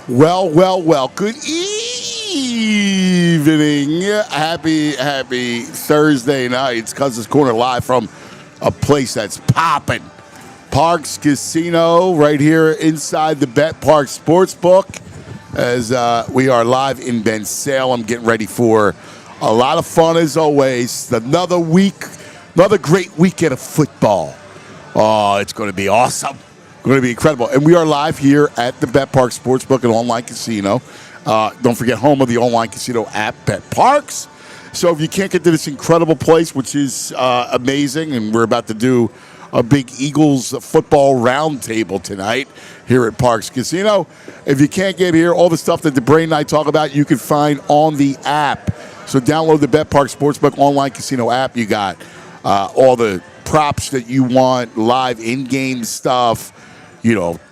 Well, well, well. Good evening. Happy Thursday night. It's Cousins Corner live from a place that's popping. Parks Casino right here inside the BetParx Sportsbook as we are live in Ben Salem getting ready for a lot of fun as always. Another week, another great weekend of football. Oh, it's going to be awesome. Going to be incredible. And we are live here at the BetParx Sportsbook and online casino. Don't forget, home of the online casino app, BetParx. So if you can't get to this incredible place, which is amazing, and we're about to do a big Eagles football roundtable tonight here at Parx Casino. If you can't get here, all the stuff that the Brain and I talk about, you can find on the app. So download the BetParx Sportsbook online casino app. You got all the props that you want, live in-game stuff,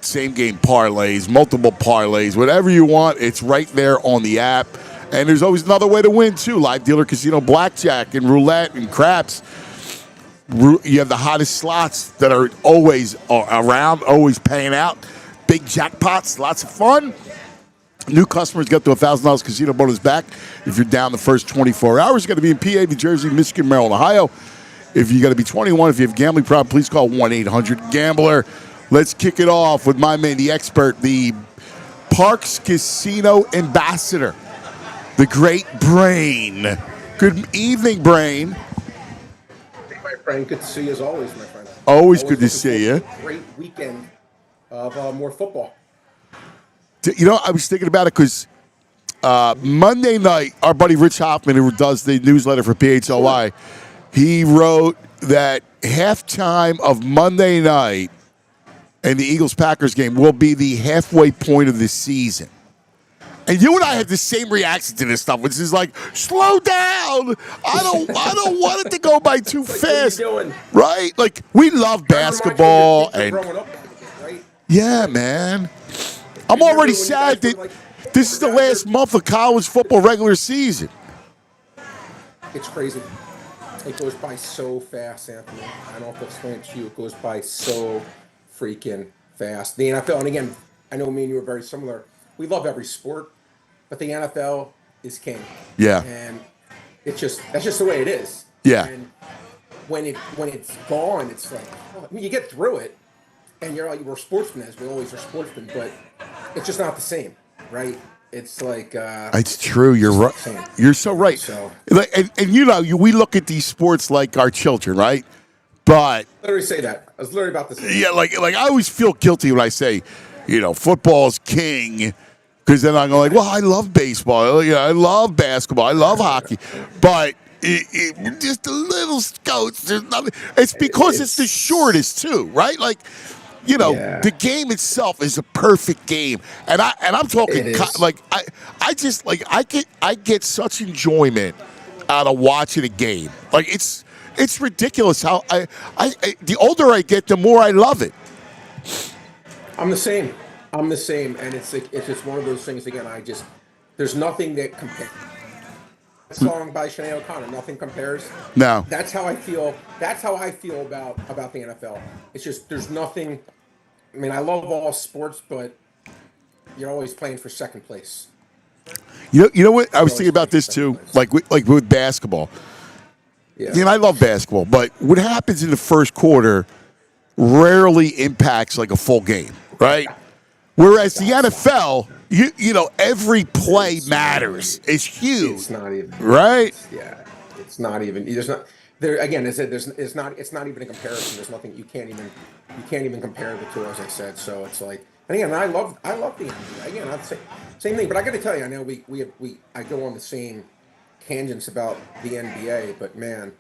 same game parlays, multiple parlays, whatever you want, it's right there on the app. And there's always another way to win, too. Live dealer casino, blackjack, and roulette, and craps. You have the hottest slots that are always around, always paying out. Big jackpots, lots of fun. New customers get to $1,000 casino bonus back if you're down the first 24 hours. You're going to be in PA, New Jersey, Michigan, Maryland, Ohio. If you got to be 21, if you have a gambling problem, please call 1-800-GAMBLER. Let's kick it off with my man, the expert, the Parx Casino ambassador, the great Brain. Good evening, Brain. Hey, my friend. Good to see you as always, my friend. Always good to see you. Great weekend of more football. I was thinking about it because Monday night, our buddy Rich Hoffman, who does the newsletter for PHLY, he wrote that halftime of Monday night and the Eagles-Packers game will be the halfway point of the season. And you and I had the same reaction to this stuff, which is like, slow down. I don't want it to go by too fast. What are you doing? Right? Like, we love basketball. And growing up, right? yeah, man. I'm already sad that this is the last month of college football regular season. It's crazy. It goes by so fast, Anthony. I don't know if it's explained to you. It goes by so freaking fast. The NFL, and again, I know me and you are very similar. We love every sport, but the NFL is king. Yeah. And that's just the way it is. Yeah. And when it's gone, it's like, you get through it, and you're like, we're sportsmen, as we always are sportsmen, but it's just not the same, right? It's like it's true. You're right. You're so right. So, and we look at these sports like our children, right? But literally say that. I was literally about to say. Yeah, like I always feel guilty when I say, football's king, because then I'm like, well, I love baseball, I love basketball, I love hockey, but just a little scouts. There's nothing. It's because it's the shortest too, right? Like. The game itself is a perfect game, and I'm talking I get such enjoyment out of watching a game. Like it's ridiculous how I the older I get, the more I love it. I'm the same, and it's just one of those things. Again, there's nothing that compares. That song by Sinead O'Connor, nothing compares. No, that's how I feel. That's how I feel about the NFL. It's just there's nothing. I mean, I love all sports, but you're always playing for second place. You know what? I was thinking about this too, like with basketball. Yeah. I love basketball, but what happens in the first quarter rarely impacts like a full game, right? Whereas the NFL, every play matters. It's huge. It's not even right. It's not even. There's not. There again, it's not even a comparison. There's nothing you can't even compare the two, as I said. So it's like, and again, I love the NBA. Again, I'd say same thing. But I got to tell you, I know I go on the same tangents about the NBA, but man,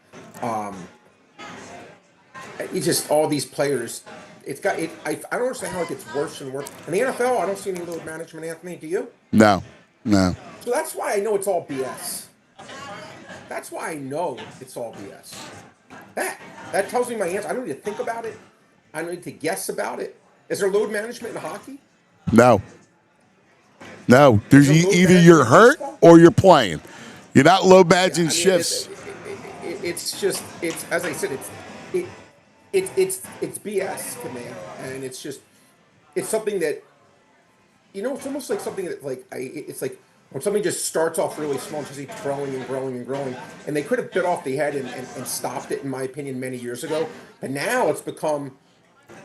it's just all these players. It's got it. I don't understand how it gets worse and worse. In the NFL, I don't see any load management. Anthony, do you? No. So that's why I know it's all BS. That's why I know it's all BS. That tells me my answer. I don't need to think about it. I don't need to guess about it. Is there load management in hockey? No. There's either you're hurt or you're playing. You're not load managing shifts. It's just as I said. It's BS to me, and it's something that it's almost like something that it's like when somebody just starts off really small and just keeps growing and growing and growing, and they could have bit off the head and stopped it, in my opinion, many years ago. But now it's become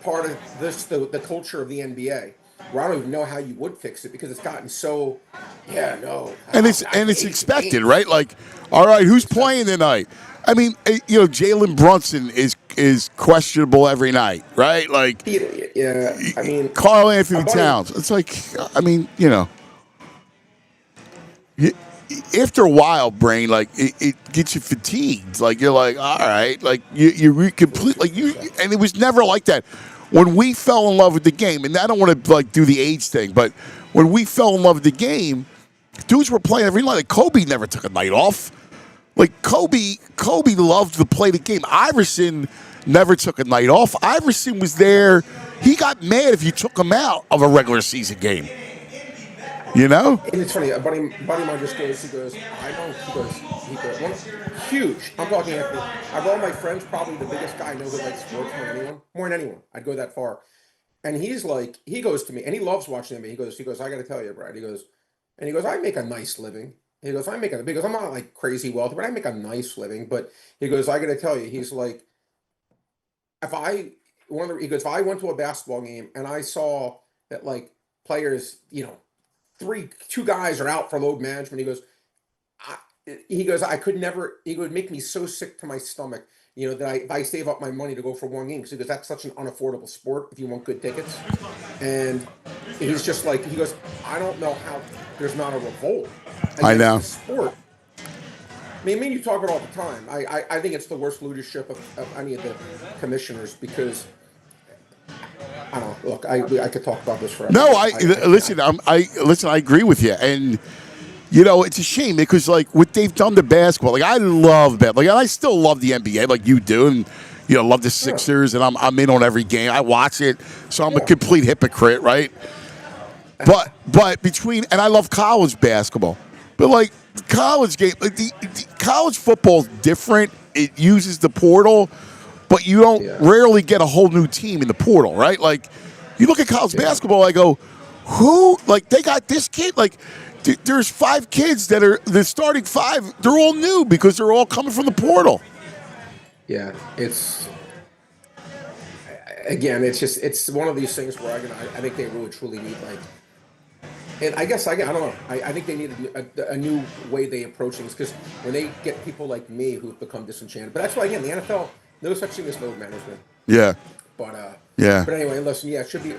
part of the culture of the NBA, where I don't even know how you would fix it because it's gotten so, yeah, no, And I'm it's not and it's engaged in expected, games. right? Like, all right, who's playing Expected. tonight? I mean, Jalen Brunson is questionable every night, right? Like Yeah, I mean, Carl a Anthony buddy. Towns. It's like, I mean, y- after a while, brain, like it gets you fatigued. Like you're like, all right, like you complete, like and it was never like that. When we fell in love with the game, and I don't want to like do the age thing, but when we fell in love with the game, dudes were playing every night. Like Kobe never took a night off. Like Kobe loved to play the game. Iverson never took a night off. Iverson was there. He got mad if you took him out of a regular season game. You know? And it's funny, a buddy of mine just goes, he goes, I don't, he goes, huge. I'm talking Anthony. Of all my friends, probably the biggest guy I know who likes sports more than anyone. I'd go that far. And he's like, he goes to me, and he loves watching me. He goes, I got to tell you, Brad. He goes, I make a nice living. Because I'm not like crazy wealthy, but I make a nice living. But he goes, I got to tell you, he's like, if I, he goes, if I went to a basketball game and I saw that like players, two guys are out for load management. I, I could never, he would make me so sick to my stomach, that I save up my money to go for one game. Because that's such an unaffordable sport if you want good tickets. And he's just like, he goes, I don't know how there's not a revolt I against know. the sport. I mean, me and you talk about it all the time. I think it's the worst leadership of any of the commissioners because I don't know. Look, I could talk about this forever, No, but I I listen. I listen. I agree with you, and it's a shame because like what they've done to basketball. Like I love that. Like I still love the NBA, like you do, and love the yeah, Sixers, and I'm in on every game. I watch it, so I'm a yeah. complete hypocrite, right? But between and I love college basketball, but like college game, like the college football is different. It uses the portal, but you don't Yeah, rarely get a whole new team in the portal, right? Like you look at college yeah, basketball, I go, who? Like they got this kid. Like there's 5 kids that are the starting 5. They're all new because they're all coming from the portal. yeah. It's again, it's one of these things where I think they really truly need and I guess I don't know. I think they need a new way they approach things because when they get people like me who've become disenchanted, but that's why again the NFL no such thing as load management. Yeah, But yeah. but anyway, listen, yeah, it should be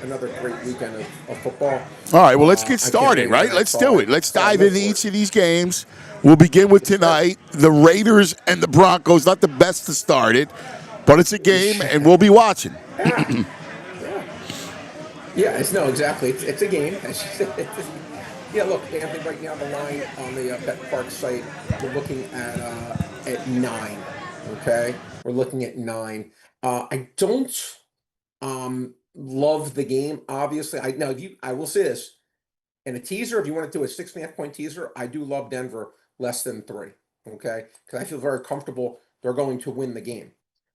another great weekend of football. All right, well, let's get I can't started, wait, man. right? Let's do it. Let's Yeah, dive go into for it. each of these games. We'll begin with Let's start. tonight. The Raiders and the Broncos. Not the best to start it, but it's a game, and we'll be watching. Yeah, yeah. Yeah, it's no exactly. It's a game. Yeah, look, Anthony. Right now, the line on the BetParx site, we're looking at 9. Okay, we're looking at 9. I don't love the game. Obviously, I will say this in a teaser. If you want to do a 6.5 point teaser, I do love Denver less than 3. Okay, because I feel very comfortable they're going to win the game.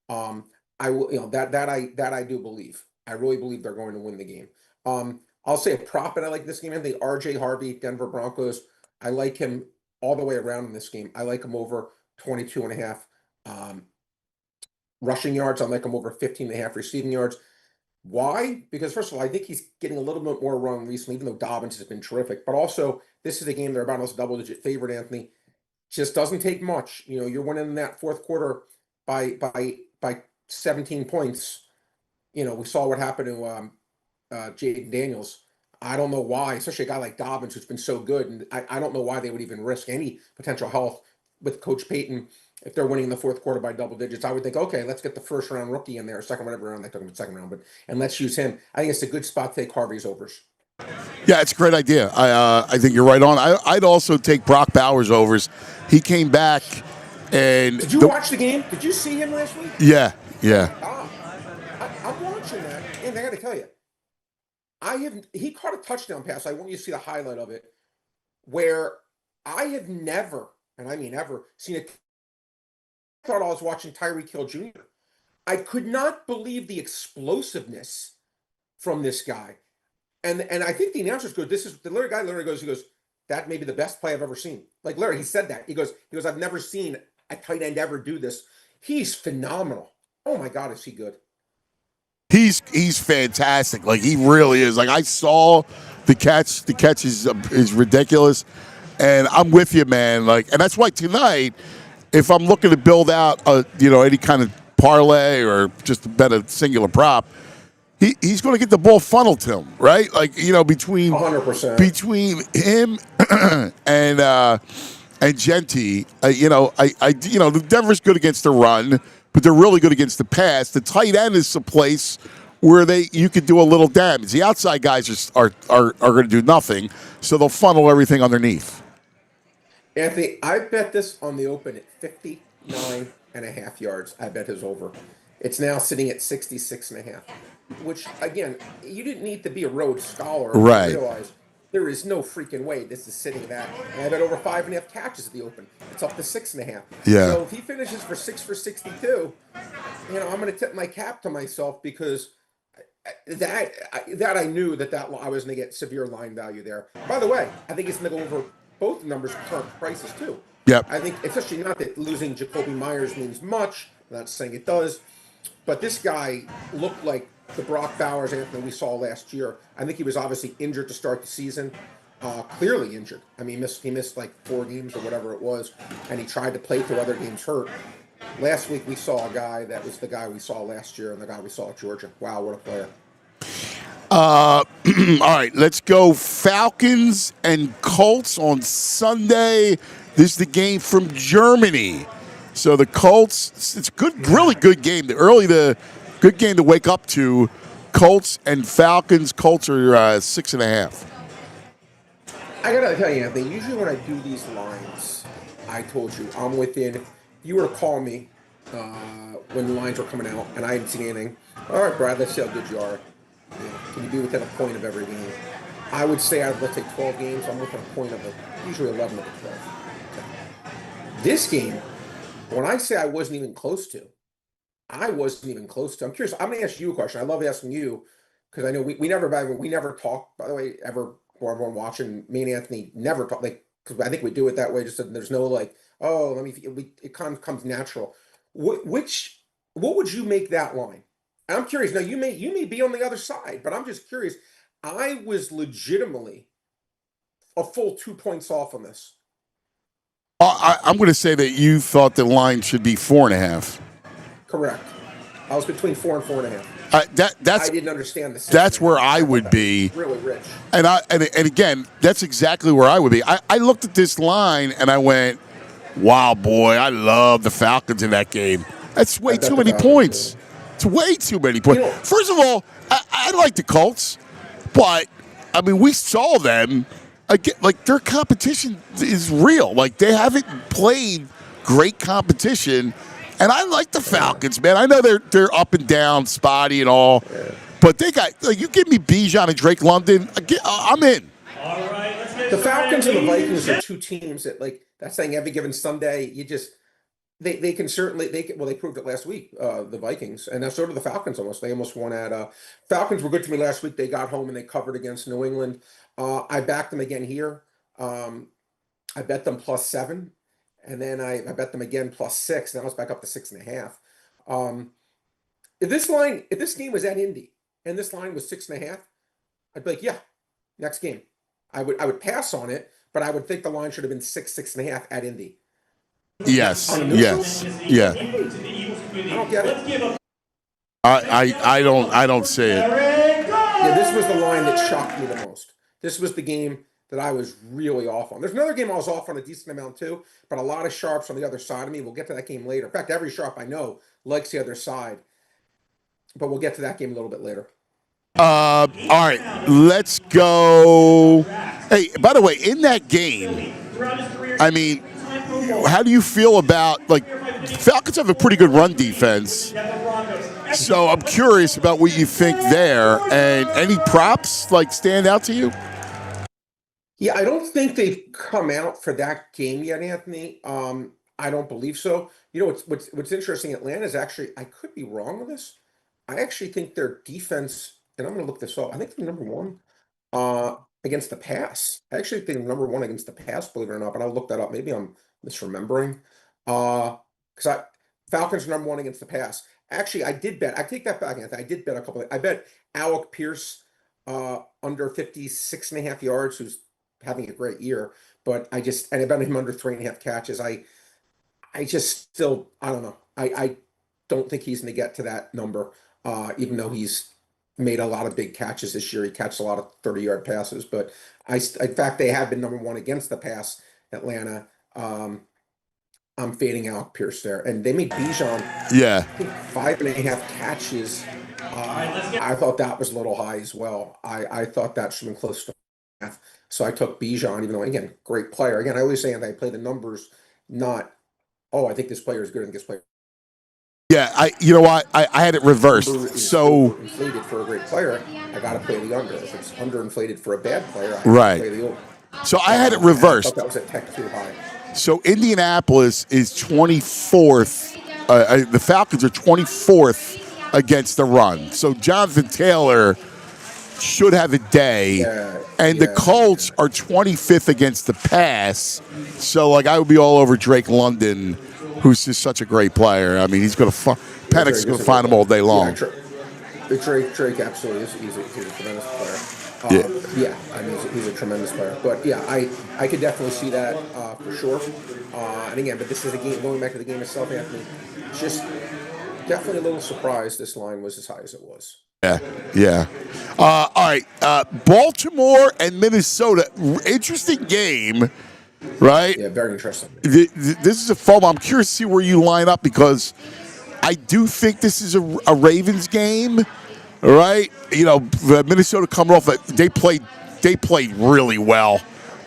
Um, I will, that I do believe. I really believe they're going to win the game. I'll say a prop that I like this game. And the RJ Harvey, Denver Broncos. I like him all the way around in this game. I like him over 22 and a half rushing yards. I like him over 15 and a half receiving yards. Why? Because first of all, I think he's getting a little bit more run recently, even though Dobbins has been terrific. But also, this is a game they're about as a double-digit favorite. Anthony just doesn't take much. You're winning in that fourth quarter by 17 points. We saw what happened to Jaden Daniels. I don't know why, especially a guy like Dobbins who's been so good, and I don't know why they would even risk any potential health with Coach Payton if they're winning in the fourth quarter by double digits. I would think, okay, let's get the first round rookie in there, second whatever round they took him in second round, and let's use him. I think it's a good spot to take Harvey's overs. Yeah, it's a great idea. I think you're right on. I'd also take Brock Bowers overs. He came back, and Did you watch the game? Did you see him last week? yeah, yeah. I'm watching that, and I got to tell you, he caught a touchdown pass. I want you to see the highlight of it, where I have never, and I mean ever, seen a thought I was watching Tyreek Hill Jr. I could not believe the explosiveness from this guy. And I think the announcers go, this is the guy literally goes, he goes, that may be the best play I've ever seen. Like literally, he said that. He goes, I've never seen a tight end ever do this. He's phenomenal. Oh my God, is he good? He's fantastic. Like he really is. Like I saw the catch. The catch is ridiculous, and I'm with you, man. Like, and that's why tonight, if I'm looking to build out any kind of parlay or just to bet a singular prop, he's going to get the ball funneled to him, right? Like between 100%. between him and Genti, the Denver's good against the run, but they're really good against the pass. The tight end is a place where you could do a little damage. The outside guys are going to do nothing, so they'll funnel everything underneath. Anthony, I bet this on the open at 59.5 yards. I bet his over. It's now sitting at 66.5, which again, you didn't need to be a Rhodes Scholar Right. to realize there is no freaking way this is sitting that. And I bet over 5.5 catches at the open. It's up to 6.5. Yeah. So if he finishes for 6 for 62, I'm going to tip my cap to myself because that I knew that I was going to get severe line value there. By the way, I think it's going to go over both numbers' current prices too. Yep. I think, especially not that losing Jacoby Myers means much. I'm not saying it does, but this guy looked like the Brock Bowers Anthony we saw last year. I think he was obviously injured to start the season, clearly injured. I mean, he missed like 4 games or whatever it was, and he tried to play through other games hurt. Last week we saw a guy that was the guy we saw last year and the guy we saw at Georgia. Wow, what a player. All right, let's go Falcons and Colts on Sunday. This is the game from Germany. So the Colts, it's good, really good game. Good game to wake up to. Colts and Falcons. Colts are 6.5. I gotta tell you, Anthony, usually when I do these lines, I told you I'm within. If you were to call me when the lines were coming out and I hadn't seen anything, all right, Brad, let's see how good you are. Can you be within a point of every game? I would say let's take 12 games. I'm within a point of usually 11 of the 12. Okay. This game, when I say I wasn't even close to, I'm curious. I'm going to ask you a question. I love asking you because I know we never talk. By the way, ever for everyone watching, me and Anthony never talk. Like, because I think we do it that way. Just that there's no like, oh, it kind of comes natural. What would you make that line? I'm curious. Now you may be on the other side, but I'm just curious. I was legitimately a full 2 points off on this. I'm going to say that you thought the line should be 4.5. Correct. I was between 4 and 4.5. That's I didn't understand the. That's where I would be. Really rich. And again, that's exactly where I would be. I looked at this line and I went, "Wow, boy, I love the Falcons in that game. That's way too many points. It's way too many points." First of all, I like the Colts, but I mean, we saw them. Again, like their competition is real. Like they haven't played great competition, and I like the Falcons, man. I know they're up and down, spotty and all, but they got you give me Bijan and Drake London, I'm in. All right, the Falcons and the Vikings are two teams that that's saying every given Sunday you just they can certainly they proved it last week, the Vikings, and so did the Falcons. They almost won at Falcons were good to me last week. They got home and they covered against New England. I backed them again here. I bet them +7, and then I bet them again +6. Now I was back up to 6.5. If this game was at Indy and this line was 6.5, I'd be like, yeah, next game. I would pass on it, but I would think the line should have been 6.5 at Indy. Yes. Yeah. I don't get it. I don't see it. Yeah, this was the line that shocked me the most. This was the game that I was really off on. There's another game I was off on a decent amount too, but a lot of sharps on the other side of me. We'll get to that game later. In fact, every sharp I know likes the other side, but we'll get to that game a little bit later. All right, let's go. Hey, by the way, in that game, I mean, how do you feel about Falcons have a pretty good run defense? So I'm curious about what you think there, and any props stand out to you? Yeah, I don't think they've come out for that game yet, Anthony. I don't believe so. You know what's interesting? Atlanta is actually, I could be wrong with this. I actually think their defense, and I'm going to look this up. I think they're number 1. Against the pass. I actually think number one against the pass, believe it or not, but I'll look that up. Maybe I'm misremembering. Because Falcons are number one against the pass. Actually, I did bet. I take that back, Anthony. I did bet a couple. I bet Alec Pierce under 56.5 yards, who's having a great year. But I bet him under 3.5 catches. I just still, I don't know. I don't think he's going to get to that number, even though he's made a lot of big catches this year. He catches a lot of 30-yard passes, but in fact, they have been number one against the pass, Atlanta. I'm fading out Pierce there, and they made Bijan, Yeah. I think 5.5 catches. I thought that was a little high as well. I thought that should have been close to half. So I took Bijan, even though, again, great player. Again, I always say, and I play the numbers, not, oh, I think this player is good and this player. Yeah, you know what? I had it reversed. So inflated for a great player, I got to play the under. If it's underinflated for a bad player, I have right. to play the over. So I had it reversed. I thought that was a tech too high. So Indianapolis is 24th. The Falcons are 24th against the run. So Jonathan Taylor should have a day. And the Colts are 25th against the pass. So, like, I would be all over Drake London, who's just such a great player. I mean, he's going to Penix's going to find him all day long. Drake absolutely is. He's a tremendous player. I mean, he's a tremendous player. But yeah, I could definitely see that for sure. And again, but this is a game, going back to the game itself, Anthony, just definitely a little surprised this line was as high as it was. Yeah. All right. Baltimore and Minnesota. Interesting game, right? Yeah, very interesting. This is a fun one. I'm curious to see where you line up because I do think this is a Ravens game, right? You know, Minnesota coming off, they played really well.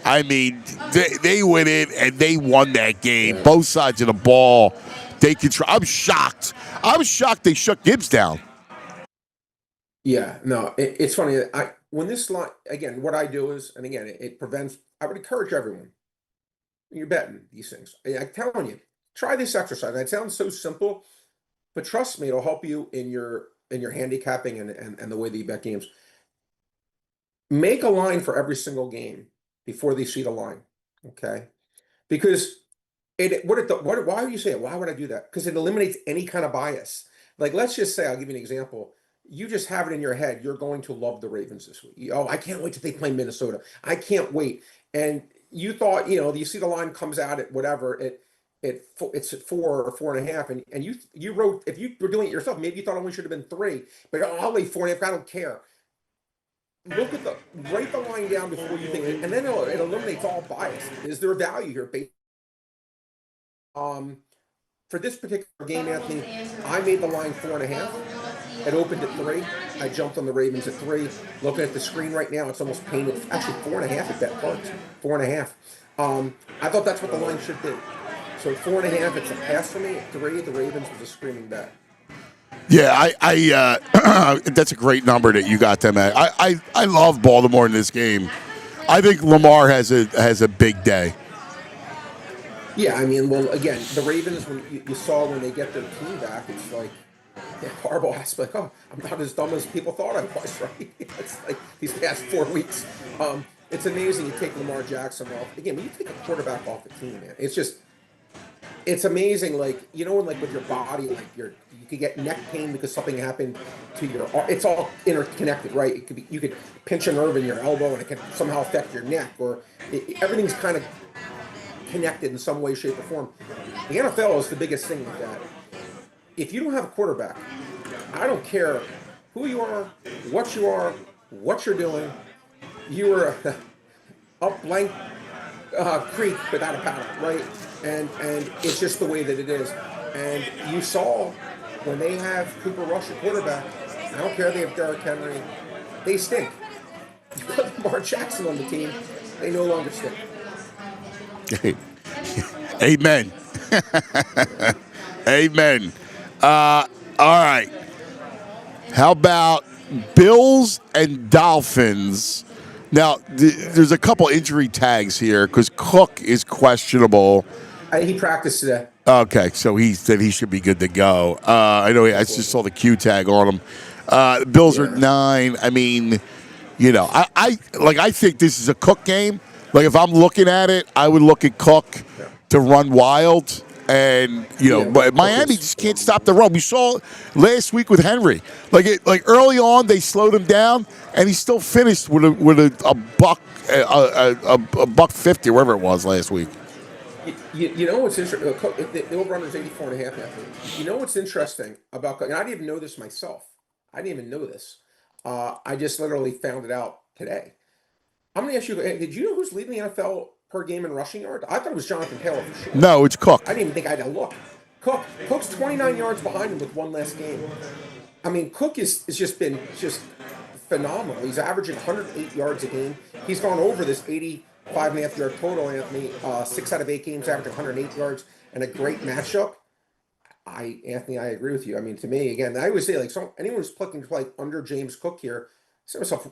I mean, they went in and they won that game. Both sides of the ball, they control. I'm shocked they shut Gibbs down. Yeah, no, it's funny. When this line, again, what I do is, and again, it prevents, I would encourage everyone, when you're betting these things, I'm telling you, try this exercise. It sounds so simple, but trust me, it'll help you in your handicapping and the way that you bet games. Make a line for every single game before they see the line, okay? Because why do you say it? Why would I do that? Because it eliminates any kind of bias. Like, let's just say, I'll give you an example. You just have it in your head, you're going to love the Ravens this week. Oh, I can't wait till they play Minnesota. I can't wait. And you thought, you see the line comes out at whatever, it's at 4 or 4.5, and you wrote, if you were doing it yourself, maybe you thought it only should have been 3, but I'll lay 4.5, I don't care. Write the line down before you think, and then it eliminates all bias. Is there a value here? For this particular game, Anthony, I made the line 4.5. It opened at 3. I jumped on the Ravens at 3. Looking at the screen right now, it's almost painted. Actually, 4.5 at BetParx. 4.5. I thought that's what the line should be. So 4.5, it's a pass for me. At 3, the Ravens was a screaming bet. Yeah, that's a great number that you got them at. I love Baltimore in this game. I think Lamar has a big day. Yeah, I mean, well, again, the Ravens, when you saw when they get their team back, it's like, Harbaugh has to be like, oh, I'm not as dumb as people thought I was, right? It's like these past 4 weeks. It's amazing you take Lamar Jackson off. Again, when you take a quarterback off the team, man, it's amazing, like, when, like, with your body, like, you could get neck pain because something happened to your arm. It's all interconnected, right? It could be, you could pinch a nerve in your elbow and it can somehow affect your neck, or everything's kind of connected in some way, shape, or form. The NFL is the biggest thing with that. If you don't have a quarterback, I don't care who you are, what you're doing, you are up blank creek without a paddle, right? And it's just the way that it is. And you saw when they have Cooper Rush at quarterback, I don't care if they have Derrick Henry, they stink. You put Lamar Jackson on the team, they no longer stink. Amen. Amen. All right. How about Bills and Dolphins? Now, there's a couple injury tags here because Cook is questionable. He practiced today. Okay, so he said he should be good to go. I know I just saw the Q tag on him. The Bills are 9. I mean, I think this is a Cook game. Like if I'm looking at it, I would look at Cook to run wild. And but Miami just can't stop the run. We saw last week with Henry. Like early on, they slowed him down, and he still finished with a buck, a buck 50, wherever it was last week. You know what's interesting? The over-under is 84.5. You know what's interesting about Cook? And I didn't even know this myself. I didn't even know this. I just literally found it out today. I'm going to ask you, did you know who's leading the NFL per game in rushing yards? I thought it was Jonathan Taylor for sure. No, it's Cook. I didn't even think I had to look. Cook's 29 yards behind him with one last game. I mean, Cook has just been phenomenal. He's averaging 108 yards a game. He's gone over this 85.5 yard total, Anthony. 6 out of 8 games averaging 108 yards and a great matchup. Anthony, I agree with you. I mean, to me, again, I always say, like, anyone who's looking to play under James Cook here, say to myself,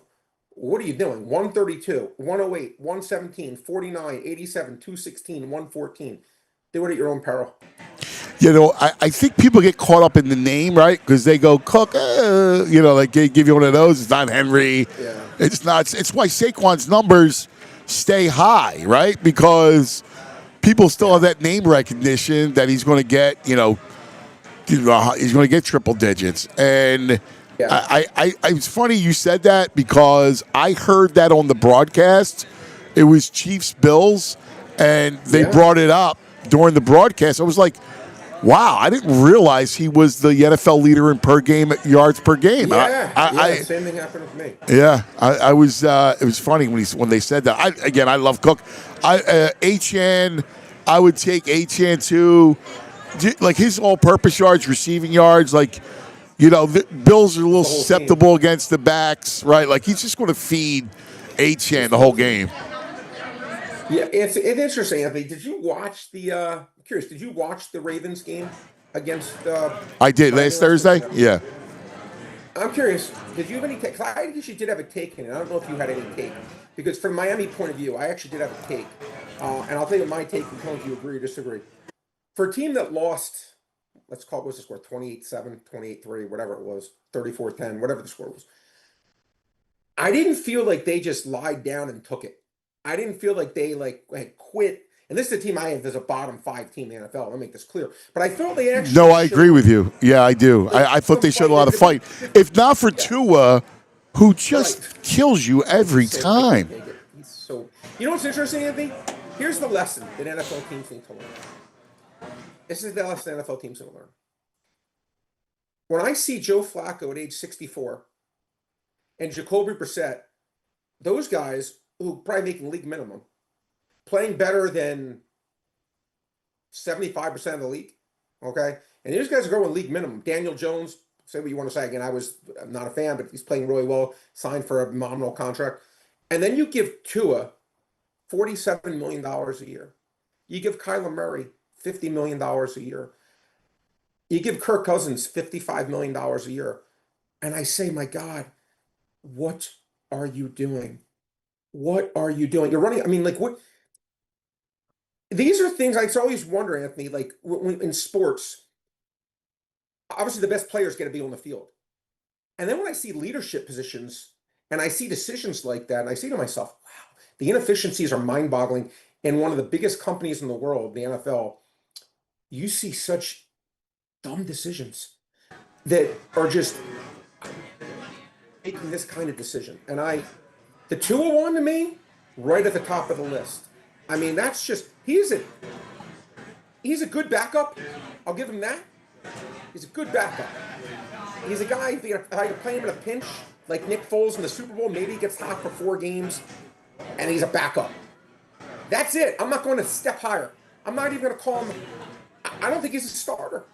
what are you doing? 132, 108, 117, 49, 87, 216, 114. Do it at your own peril. I think people get caught up in the name, right? Because they go, Cook, like they give you one of those. It's not Henry. Yeah. It's not. It's why Saquon's numbers stay high, right? Because people still have that name recognition that he's going to get, he's going to get triple digits. And it's funny you said that because I heard that on the broadcast. It was Chiefs-Bills, and they brought it up during the broadcast. I was like, wow, I didn't realize he was the NFL leader in yards per game. Same thing happened with me. Yeah, I was. It was funny when they said that. I love Cook. Achane, I would take Achane too. Like his all-purpose yards, receiving yards, the Bills are a little susceptible against the backs, right? Like he's just going to feed Achane the whole game. Yeah, it's interesting, Anthony. Did you watch I'm curious, did you watch the Ravens game against I did last Thursday? Yeah. I'm curious, did you have any take? Because I actually did have a take in it. I don't know if you had any take. Because from Miami point of view, I actually did have a take. And I'll tell you my take and tell if you agree or disagree. For a team that lost, let's call it, what's the score? 28-7, 28-3, whatever it was, 34-10, whatever the score was. I didn't feel like they just lied down and took it. I didn't feel like they had quit. And this is a team I have as a bottom 5 team in the NFL. I'll make this clear. But I felt they actually. No, I agree with you. Yeah, I do. I thought they showed a lot of fight. If not for Tua, who just kills you every time. You know what's interesting, Anthony? Here's the lesson that NFL teams need to learn. This is the lesson NFL teams need to learn. When I see Joe Flacco at age 64 and Jacoby Brissett, those guys who probably making league minimum, playing better than 75% of the league, okay? And these guys are going league minimum. Daniel Jones, say what you want to say. Again, I'm not a fan, but he's playing really well, signed for a nominal contract. And then you give Tua $47 million a year. You give Kyler Murray $50 million a year. You give Kirk Cousins $55 million a year. And I say, my God, what are you doing? What are you doing? You're running. I mean, what? These are things I always wonder, Anthony, in sports, obviously the best players get to be on the field. And then when I see leadership positions and I see decisions like that, and I say to myself, wow, the inefficiencies are mind-boggling. In one of the biggest companies in the world, the NFL, you see such dumb decisions that are just making this kind of decision. And the 201 to me, right at the top of the list. I mean, that's just, he's a good backup. I'll give him that. He's a good backup. He's a guy, if I could play him in a pinch, like Nick Foles in the Super Bowl, maybe he gets hot for 4 games, and he's a backup. That's it. I'm not going to step higher. I'm not even going to call him, I don't think he's a starter.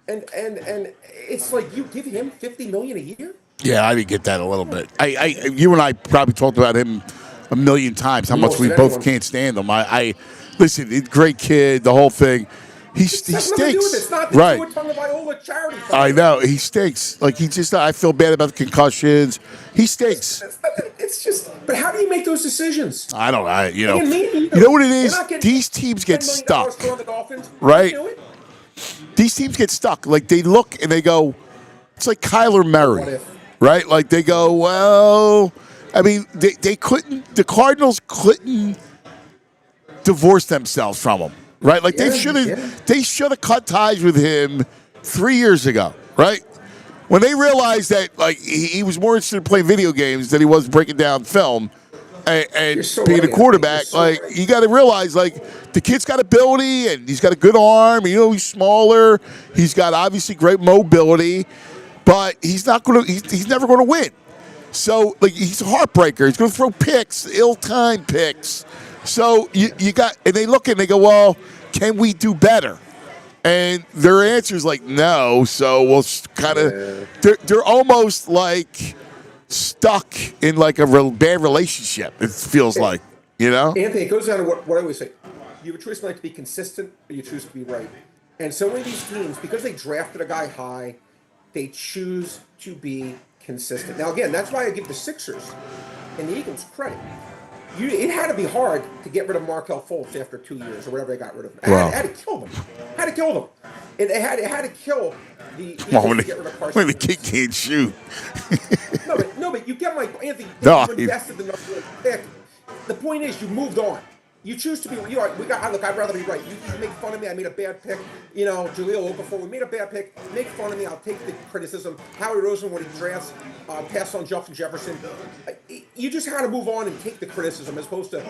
And it's like, you give him $50 million a year? Yeah, I didn't get that a little bit. You and I probably talked about him a million times, how much we both can't stand him. Listen, great kid, the whole thing. He stinks. It's not the right. Viola charity fund. I know, he stinks. I feel bad about the concussions. He stinks. It's just, but how do you make those decisions? I don't know. You know what it is? These teams get stuck. Right? These teams get stuck. Like, they look and they go, it's like Kyler Murray. Right? Like, they go, well, I mean, they couldn't. The Cardinals couldn't divorce themselves from him, right? Like they should have cut ties with him 3 years ago, right? When they realized that like he was more interested in playing video games than he was breaking down film and being a quarterback, you got to realize like the kid's got ability and he's got a good arm. You know, he's smaller. He's got obviously great mobility, but he's not going to. He's never going to win. So like he's a heartbreaker. He's going to throw picks, ill-timed picks. So you got, and they look and they go, well, can we do better? And their answer is like, no. So we'll kind of, they're almost like stuck in like a bad relationship. It feels like, you know? Anthony, it goes down to what I always say. You have a choice in life to be consistent or you choose to be right. And so many of these teams, because they drafted a guy high, they choose to be consistent. Now, again, that's why I give the Sixers and the Eagles credit. It had to be hard to get rid of Markelle Fultz after 2 years or whatever they got rid of him. It had to kill them. Had to kill them. It had to kill the Eagles to get rid of Carson. When the kid can't shoot. no, but you get my Anthony. You invested the number one pick. The point is, you moved on. You choose to be. Look, I'd rather be right. You make fun of me. I made a bad pick. You know, Jaleel Okafor. We made a bad pick. Make fun of me. I'll take the criticism. Howie Roseman, when he drafts, pass on Justin Jefferson. You just had to move on and take the criticism as opposed to.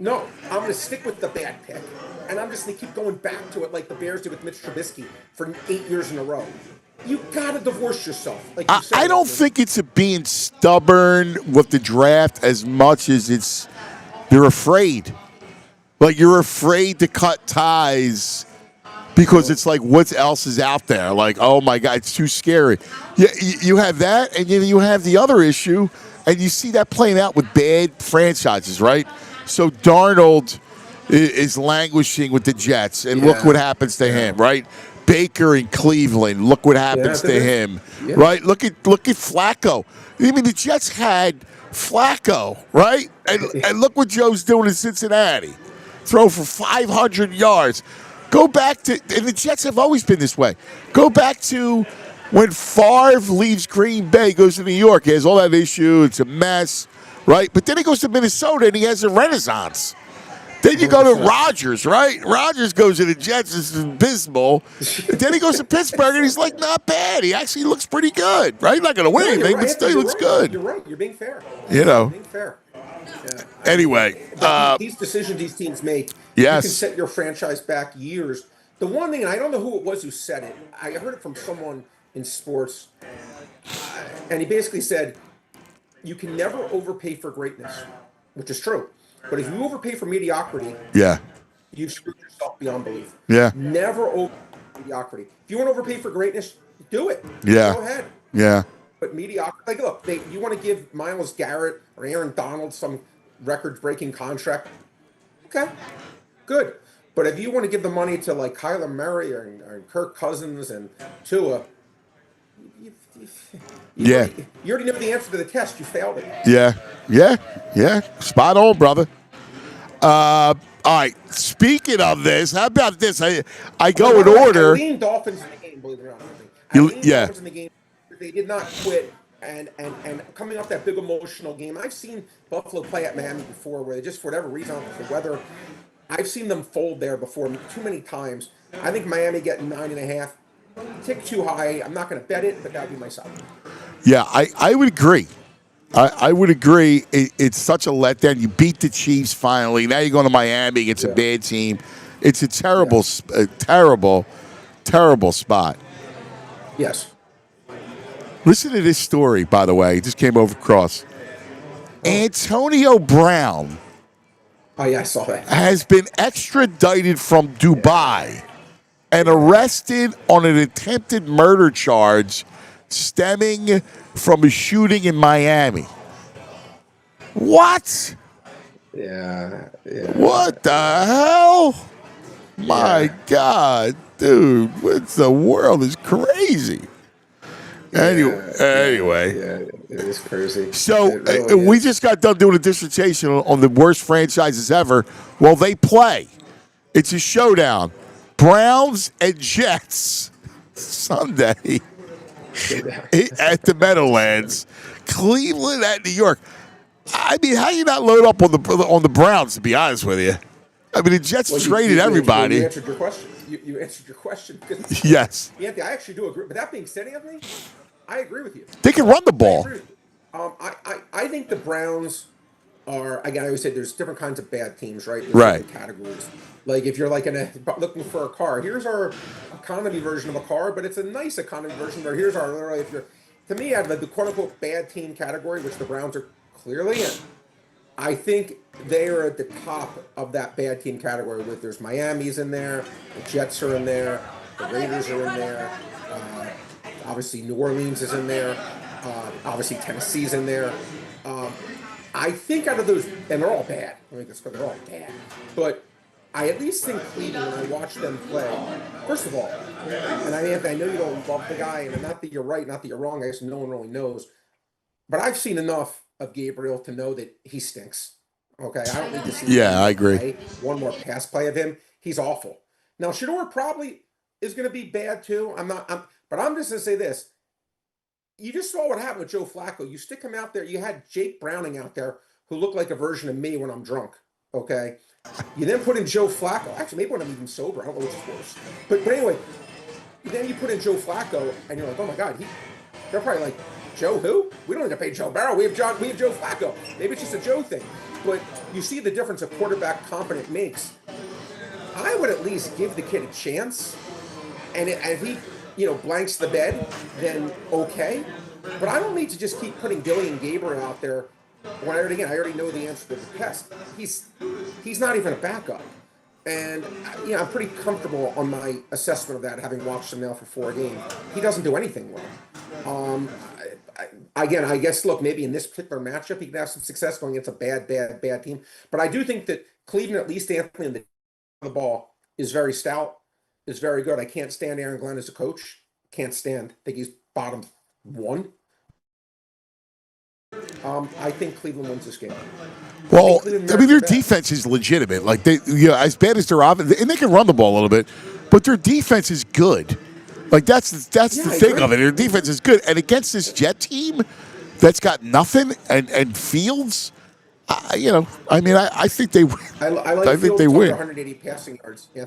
No, I'm going to stick with the bad pick, and I'm just going to keep going back to it like the Bears did with Mitch Trubisky for 8 years in a row. You got to divorce yourself. Like you said, I don't think it's being stubborn with the draft as much as it's. You're afraid. Like, you're afraid to cut ties because it's like, what else is out there? Like, oh, my God, it's too scary. You have that, and then you have the other issue, and you see that playing out with bad franchises, right? So Darnold is languishing with the Jets, and look what happens to him, right? Baker in Cleveland, look what happens to him, right? Look at Flacco. I mean, the Jets had Flacco, right? And look what Joe's doing in Cincinnati. Throw for 500 yards. Go back to, and the Jets have always been this way. Go back to when Favre leaves Green Bay, goes to New York. He has all that issue. It's a mess, right? But then he goes to Minnesota and he has a renaissance. Then you go to Rodgers, right? Rodgers goes to the Jets, it's abysmal. Then he goes to Pittsburgh, and he's like, not bad. He actually looks pretty good, right? He's not going to win anything, but still he looks good. You're right. You're being fair. You know. You're being fair. Yeah. Anyway. These decisions these teams make, yes. You can set your franchise back years. The one thing, and I don't know who it was who said it. I heard it from someone in sports, and he basically said, you can never overpay for greatness, which is true. But if you overpay for mediocrity, you've screwed yourself beyond belief. Yeah. Never overpay for mediocrity. If you want to overpay for greatness, do it. Yeah. Go ahead. Yeah. But mediocrity, like, look, you want to give Myles Garrett or Aaron Donald some record-breaking contract, okay, good. But if you want to give the money to, like, Kyler Murray or Kirk Cousins and Tua, you already know the answer to the test. You failed it. Yeah. Spot on, brother. All right. Speaking of this, how about this? I go in order. I leaned Dolphins in the game, believe it or not. I leaned Dolphins in the game. They did not quit. And coming off that big emotional game, I've seen Buffalo play at Miami before where they just, for whatever reason, the weather, I've seen them fold there before too many times. I think Miami getting 9.5. Tick too high. I'm not going to bet it, but that would be my side. Yeah, I would agree. I would agree. It's such a letdown. You beat the Chiefs finally. Now you're going to Miami against a bad team. It's a terrible, terrible spot. Yes. Listen to this story, by the way. It just came over across. Antonio Brown. Oh, yeah, I saw that. Has been extradited from Dubai and arrested on an attempted murder charge stemming from a shooting in Miami. What? Yeah. What the hell? My God, dude, what the world is crazy. Anyway. Yeah, it is crazy. So we just got done doing a dissertation on the worst franchises ever. Well, they play. It's a showdown. Browns and Jets Sunday. at the Meadowlands. Cleveland at New York. I mean, how you not load up on the Browns, to be honest with you? I mean, the Jets traded everybody. You answered your question. You answered your question. Yes. Anthony, I actually do agree. But that being said, Anthony, I agree with you. They can run the ball. I think the Browns are, again, I always say there's different kinds of bad teams, right? There's Right. different categories. Like if you're like looking for a car, here's our economy version of a car, but it's a nice economy version. Or here's our literally, if you're, to me, out of the quote unquote bad team category, which the Browns are clearly in, I think they are at the top of that bad team category. With there's Miami's in there, the Jets are in there, the Raiders are in there, obviously New Orleans is in there, obviously Tennessee's in there. I think out of those, and they're all bad. I mean, they're all bad. But I at least think Cleveland, when I watch them play, first of all, and I know you don't love the guy, and not that you're right, not that you're wrong, I guess no one really knows. But I've seen enough of Gabriel to know that he stinks. Okay, I don't need to see. Yeah, I agree. One more pass play of him, he's awful. Now Shador probably is going to be bad too. But I'm just going to say this. You just saw what happened with Joe Flacco. You stick him out there. You had Jake Browning out there who looked like a version of me when I'm drunk. Okay, you then put in Joe Flacco. Actually, maybe when I'm even sober. I don't know which is worse. But anyway, then you put in Joe Flacco, and you're like, oh my God, they're probably like, Joe who? We don't need to pay Joe Barrow. We have Joe Flacco. Maybe it's just a Joe thing. But you see the difference a quarterback competent makes. I would at least give the kid a chance, and if he blanks the bed, then okay. But I don't need to just keep putting Billy and Gabriel out there when I already know the answer to the test. He's not even a backup. And I'm pretty comfortable on my assessment of that, having watched him now for 4 games. He doesn't do anything wrong. Again, I guess, look, maybe in this particular matchup, he can have some success going against a bad team. But I do think that Cleveland, at least Anthony, on the ball, is very stout, is very good. I can't stand Aaron Glenn as a coach. Can't stand. I think he's bottom 1. I think Cleveland wins this game. Well, I mean, their defense is legitimate. Like as bad as their offense, and they can run the ball a little bit, but their defense is good. Like that's the thing of it. Their defense is good, and against this Jet team that's got nothing and Fields, I think they win. I think they win. 180 passing yards. Yeah.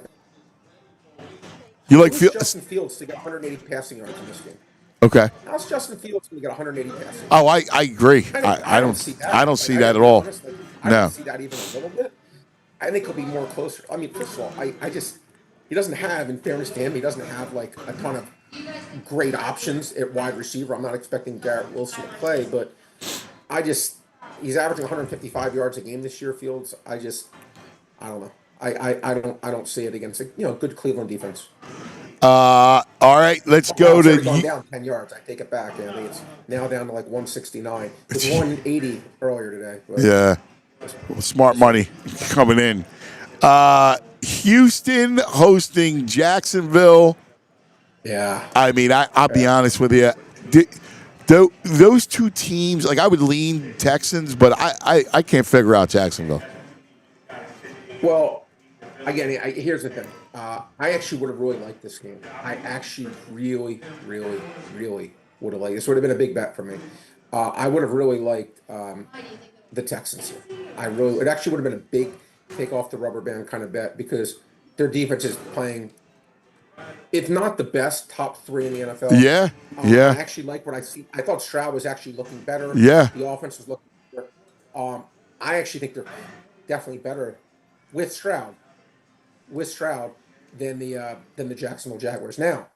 You like Justin Fields to get 180 passing yards in this game? Okay. How's Justin Fields going to get 180 passing yards? Oh, I agree. I don't see that. I don't see that at all. Honestly, I don't see that even a little bit. I think he'll be more closer. I mean, first of all, he doesn't have, in fairness to him, he doesn't have like a ton of great options at wide receiver. I'm not expecting Garrett Wilson to play, but he's averaging 155 yards a game this year, Fields. I don't know. I don't see it against good Cleveland defense. All right, let's go to. Gone down 10 yards. I take it back. I think it's now down to like 169. It was 180 earlier today. But. Yeah, smart money coming in. Houston hosting Jacksonville. Yeah. I mean, I'll be honest with you. Those two teams, like I would lean Texans, but I can't figure out Jacksonville. Well, again, here's the thing. I actually would have really liked this game. I actually really, really, really would have liked this. Would have been a big bet for me. I would have really liked the Texans here. It actually would have been a big take off the rubber band kind of bet because their defense is playing. It's not the best top 3 in the NFL. Yeah, I actually like what I see. I thought Stroud was actually looking better. Yeah, the offense was looking better. I actually think they're definitely better with Stroud than the Jacksonville Jaguars now.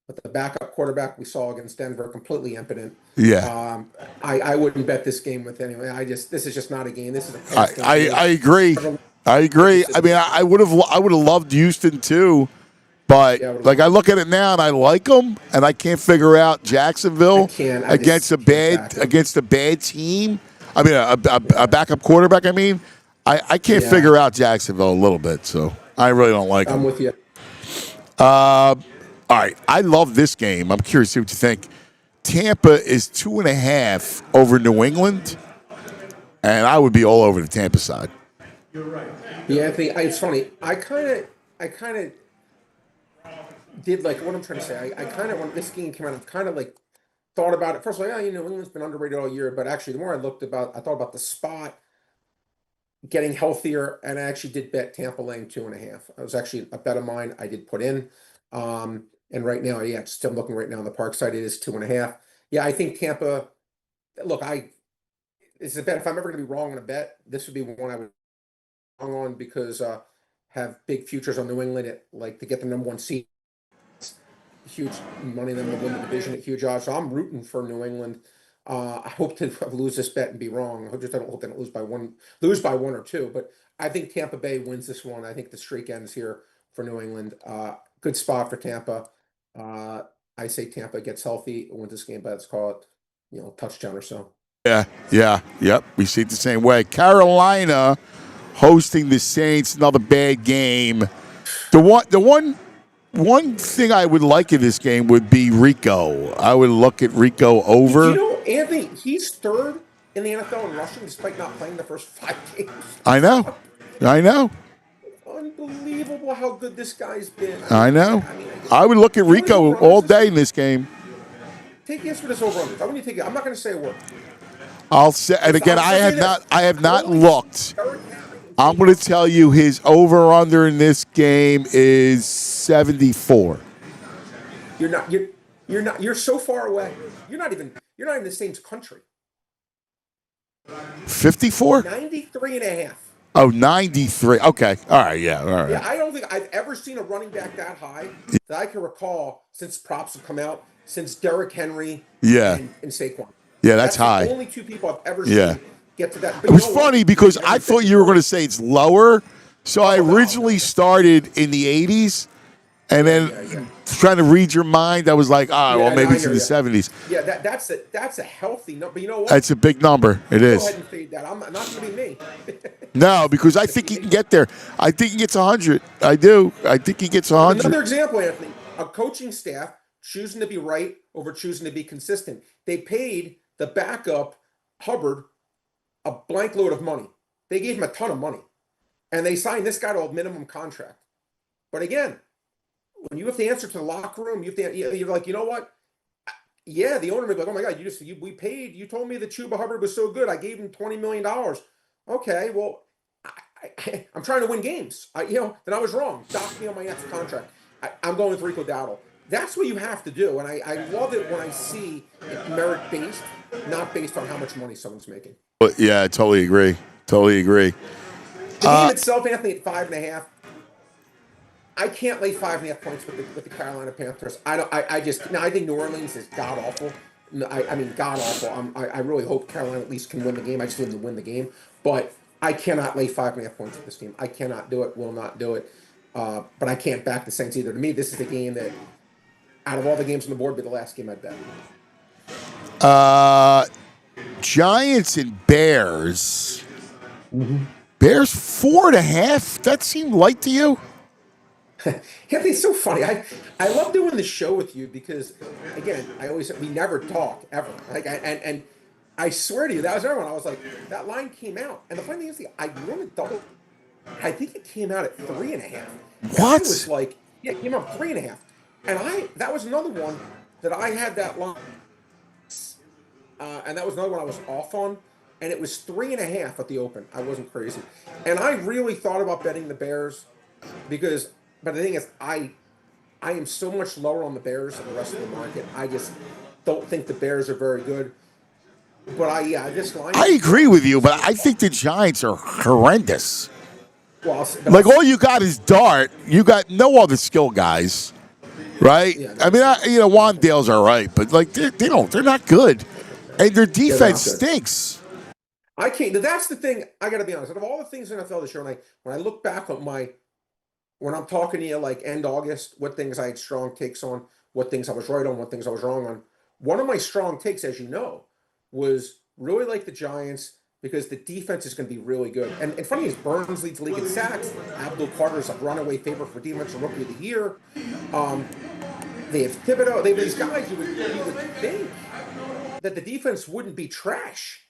But the backup quarterback we saw against Denver, completely impotent. Yeah. I wouldn't bet this game with anyone. This is just not a game. This is a I agree. I agree. I mean, I would have loved Houston too, but I look at it now and I like them, and I can't figure out Jacksonville against a bad team. I mean, a backup quarterback. I mean, I can't figure out Jacksonville a little bit, so I really don't like them. I'm with you. All right, I love this game. I'm curious to see what you think. Tampa is 2.5 over New England, and I would be all over the Tampa side. You're right. Yeah, it's funny. I kind of did like what I'm trying to say. I kind of when this game came out, I kind of like thought about it. First of all, yeah, New England's been underrated all year, but actually, the more I thought about the spot getting healthier, and I actually did bet Tampa laying 2.5. It was actually a bet of mine I did put in. And right now, yeah, still looking right now on the park side, it is 2.5. Yeah, I think Tampa. Look, it's a bet. If I'm ever going to be wrong on a bet, this would be one I would be wrong on because have big futures on New England at like to get the number one seed. Huge money, then to win the division at huge odds. So I'm rooting for New England. I hope to lose this bet and be wrong. I just don't hope they don't lose by one or two. But I think Tampa Bay wins this one. I think the streak ends here for New England. Good spot for Tampa. I say Tampa gets healthy, wins this game, but let's call it, touchdown or so. Yep. We see it the same way. Carolina hosting the Saints, another bad game. The one thing I would like in this game would be Rico. I would look at Rico over. Anthony, he's third in the NFL in rushing despite not playing the first 5 games. I know. Unbelievable how good this guy's been. I know. I would look at Rico all day in this game. Take yes for this over under. I want you to take it. I'm not going to say a word. I'll say, and again, I have not looked. I'm going to tell you his over/under in this game is 74. You're so far away. You're not even in the same country. 54? 93.5. Oh, 93. Okay. All right. Yeah. All right. Yeah, I don't think I've ever seen a running back that high that I can recall since props have come out, since Derrick Henry and Saquon. Yeah, that's high. The only 2 people I've ever seen get to that. But it was funny because I thought you were going to say it's lower. So I originally started in the 80s, and then trying to read your mind, I was like, maybe it's in the 70s. Yeah, that's a healthy number. You know what? That's a big number. It is. Go ahead and fade that. I'm not going to be me. No, because I think he can get there. I think he gets 100. I do. I think he gets 100. Another example, Anthony. A coaching staff choosing to be right over choosing to be consistent. They paid the backup, Hubbard, a blank load of money. They gave him a ton of money. And they signed this guy to a minimum contract. But again, when you have to answer to the locker room, you're like, you know what? Yeah, the owner may be like, oh my God, we paid. You told me that Chuba Hubbard was so good. I gave him $20 million. Okay, well, I'm trying to win games. Then I was wrong. Dock me on my next contract. I'm going with Rico Dowdle. That's what you have to do. And I love it when I see it merit-based, not based on how much money someone's making. Yeah, I totally agree. The game itself, Anthony, at 5.5. I can't lay 5.5 points with the Carolina Panthers. I think New Orleans is god awful. I mean, god awful. I really hope Carolina at least can win the game. I just need them to win the game, but I cannot lay 5.5 points with this team. I cannot do it. Will not do it. But I can't back the Saints either. To me, this is the game that, out of all the games on the board, be the last game I'd bet. Giants and Bears. Mm-hmm. Bears 4.5. That seemed light to you? It's so funny. I love doing the show with you because, again, we never talk ever. And I swear to you, that was everyone. I was like, that line came out, and the funny thing is, I really double. I think it came out at 3.5. What? It was like, it came out 3.5, and that was another one that I had that line, and that was another one I was off on, and it was 3.5 at the open. I wasn't crazy, and I really thought about betting the Bears because. But the thing is, I am so much lower on the Bears than the rest of the market. I just don't think the Bears are very good. But this line. I agree with you, but I think the Giants are horrendous. Well, like all you got is Dart. You got no other skill guys, right? Yeah, I mean, Wandale's all right, but like they're not good, and their defense stinks. I can't. That's the thing. I got to be honest. Out of all the things in NFL this year, when I look back on when I'm talking to you like end August, what things I had strong takes on, what things I was right on, what things I was wrong on. One of my strong takes, as you know, was really like the Giants because the defense is going to be really good. And funny is Burns leads the league in sacks. Abdul Carter's a runaway favorite for defensive rookie of the year. They have Thibodeau. They have these guys you would think that the defense wouldn't be trash,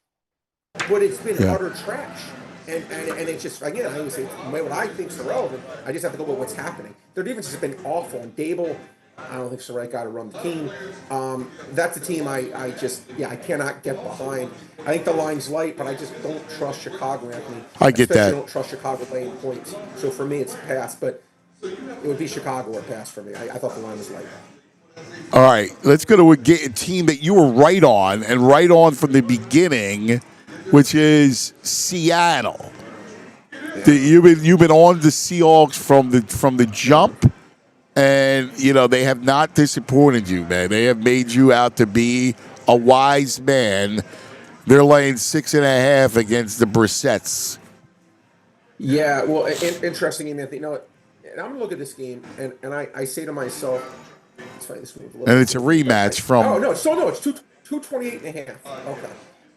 but it's been utter trash. And it's just, again, I always say what I think is irrelevant. I just have to go with what's happening. Their defense has been awful, and Dable I don't think it's the right guy to run the team. That's a team I cannot get behind. I think the line's light, but I just don't trust Chicago, Anthony. I get Especially that. don't trust Chicago laying points. So for me, it's a pass, but it would be Chicago or pass for me. I thought the line was light. All right, let's go to a team that you were right on and right on from the beginning, which is Seattle. You've been on the Seahawks from the jump, and they have not disappointed you, man. They have made you out to be a wise man. They're laying 6.5 against the Brissettes. Yeah, well, interesting, Anthony. And I'm gonna look at this game, and I say to myself, it's funny, this move a little And bit it's a goofy, but rematch from. Oh no, it's 228.5. Okay,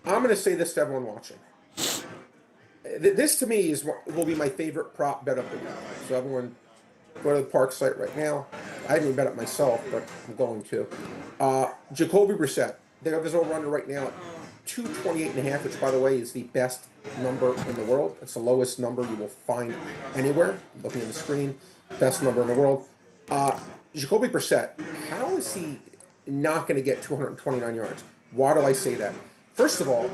I'm gonna say this to everyone watching. This to me will be my favorite prop bet of the week. So everyone, go to the Park site right now. I haven't even bet it myself, but I'm going to. Jacoby Brissett. They have his over under right now at 228.5, which by the way is the best number in the world. It's the lowest number you will find anywhere. Looking at the screen, best number in the world. Jacoby Brissett. How is he not going to get 229 yards? Why do I say that? First of all,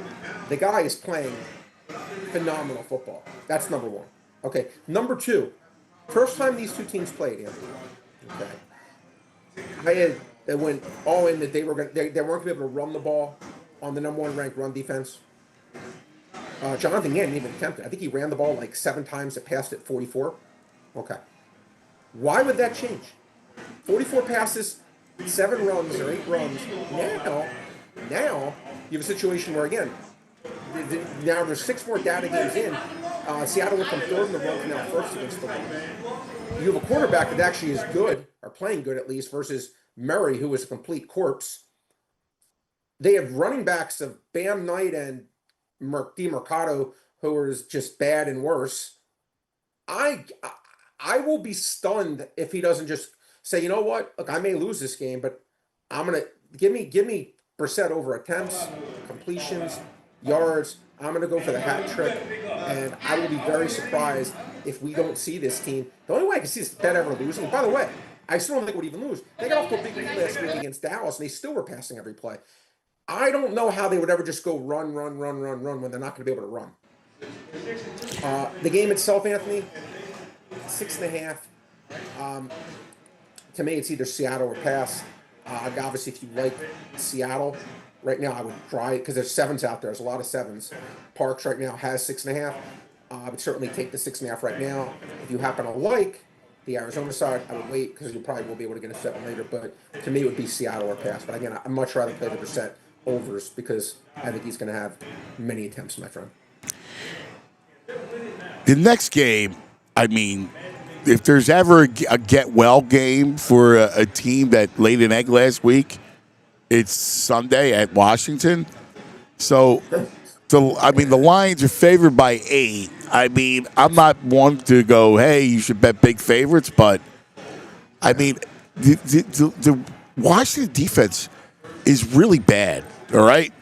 the guy is playing phenomenal football. That's number one. Okay. Number two, first time these two teams played, Anthony. Okay. They went all in that they weren't going to be able to run the ball on the number one ranked run defense. Jonathan Gannon didn't even attempt it. I think he ran the ball like 7 times. It passed at 44. Okay. Why would that change? 44 passes, 7 runs or 8 runs. Now you have a situation where again. Now there's 6 more data games in. Seattle went from 3rd in the run to now 1st against the run. You have a quarterback that actually is good, or playing good at least, versus Murray, who is a complete corpse. They have running backs of Bam Knight and DeMercado, who are just bad and worse. I will be stunned if he doesn't just say, you know what? Look, I may lose this game, but I'm gonna give me Brissett over attempts, completions, yards. I'm going to go for the hat trick, and I will be very surprised if we don't see this team. The only way I can see this bet ever losing, by the way, I still don't think we'd even lose. They got off to a big lead last week against Dallas, and they still were passing every play. I don't know how they would ever just go run when they're not going to be able to run. The game itself, Anthony, 6.5. To me, it's either Seattle or pass. Obviously, if you like Seattle, right now, I would try it because there's 7s out there. There's a lot of 7s. Parks right now has 6.5. I would certainly take the 6.5 right now. If you happen to like the Arizona side, I would wait because you probably will be able to get a 7 later. But to me, it would be Seattle or pass. But again, I'd much rather play the Brissett overs because I think he's going to have many attempts, my friend. The next game, I mean, if there's ever a get-well game for a team that laid an egg last week, it's Sunday at Washington. So, the Lions are favored by 8. I mean, I'm not one to go, hey, you should bet big favorites, but, I mean, the Washington defense is really bad, all right?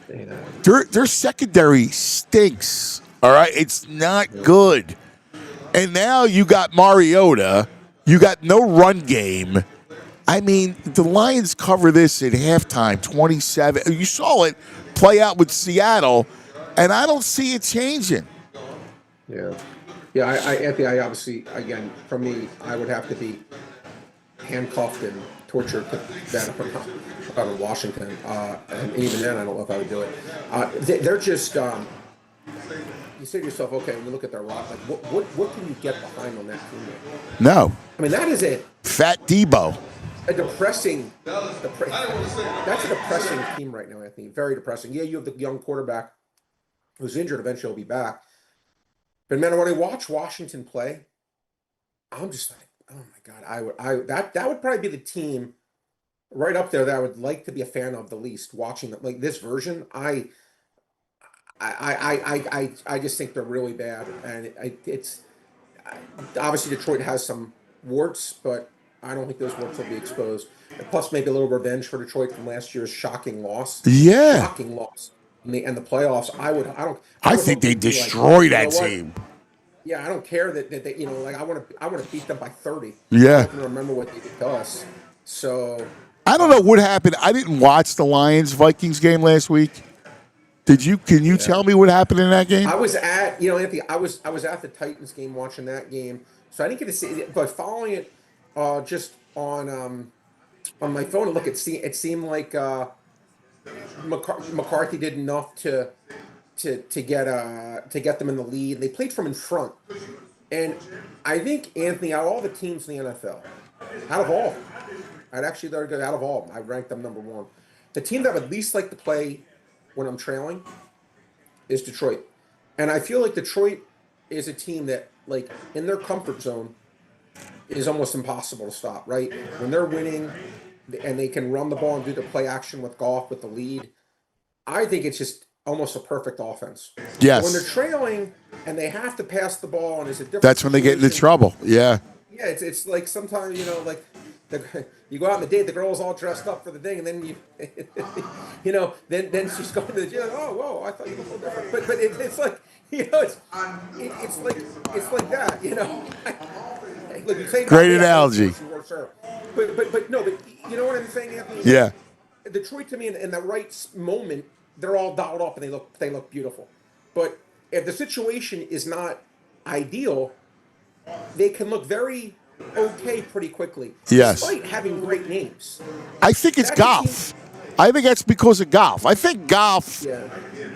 Their secondary stinks, all right? It's not good. And now you got Mariota. You got no run game. I mean, the Lions cover this at halftime, 27. You saw it play out with Seattle, and I don't see it changing. Yeah. Yeah, Anthony, I obviously, again, for me, I would have to be handcuffed and tortured to bet up in Washington. And even then, I don't know if I would do it. They're just, you say to yourself, okay, when you look at their roster, like, what can you get behind on that team? No. I mean, that is it. Fat Debo. That's a depressing team right now, Anthony. Very depressing. Yeah, you have the young quarterback who's injured. Eventually, he'll be back. But man, when I watch Washington play, I'm just like, oh my god, that would probably be the team right up there that I would like to be a fan of the least. Watching them like this version, I just think they're really bad, and it's obviously Detroit has some warts, but I don't think those warts will be exposed. And plus, maybe a little revenge for Detroit from last year's shocking loss. Yeah, shocking loss in the playoffs. I think they destroy that team. Yeah, I don't care that they, like I want to beat them by 30. Yeah, I can remember what they did to us. So I don't know what happened. I didn't watch the Lions-Vikings game last week. Did you? Can you tell me what happened in that game? I was at, Anthony, I was at the Titans game watching that game, so I didn't get to see it, but following it, just on my phone and look, it seemed like McCarthy did enough to get them in the lead. They played from in front, and I think, Anthony, out of all the teams in the NFL, out of all of them, I'd actually go out of all of them, I ranked them number one. The team that I would least like to play when I'm trailing is Detroit. And I feel like Detroit is a team that, like, in their comfort zone is almost impossible to stop, right? When they're winning and they can run the ball and do the play action with Goff with the lead, I think it's just almost a perfect offense. But when they're Yes. trailing and they have to pass the ball and it's a different That's when they get into situation, trouble. Yeah. yeah, it's like sometimes, like you go out on the date, the girl's all dressed up for the thing, and then then she's going to the gym. Oh, whoa! I thought you looked a little different. But it's like it's like that. Look, you say Great analogy. But no, but you know what I'm saying, Anthony? Yeah. Detroit, to me, in the right moment, they're all dialed up and they look beautiful. But if the situation is not ideal, they can look very okay pretty quickly. Yes. Despite having great names. I think it's That's a Goff. I think that's because of Goff. I think Goff Yeah.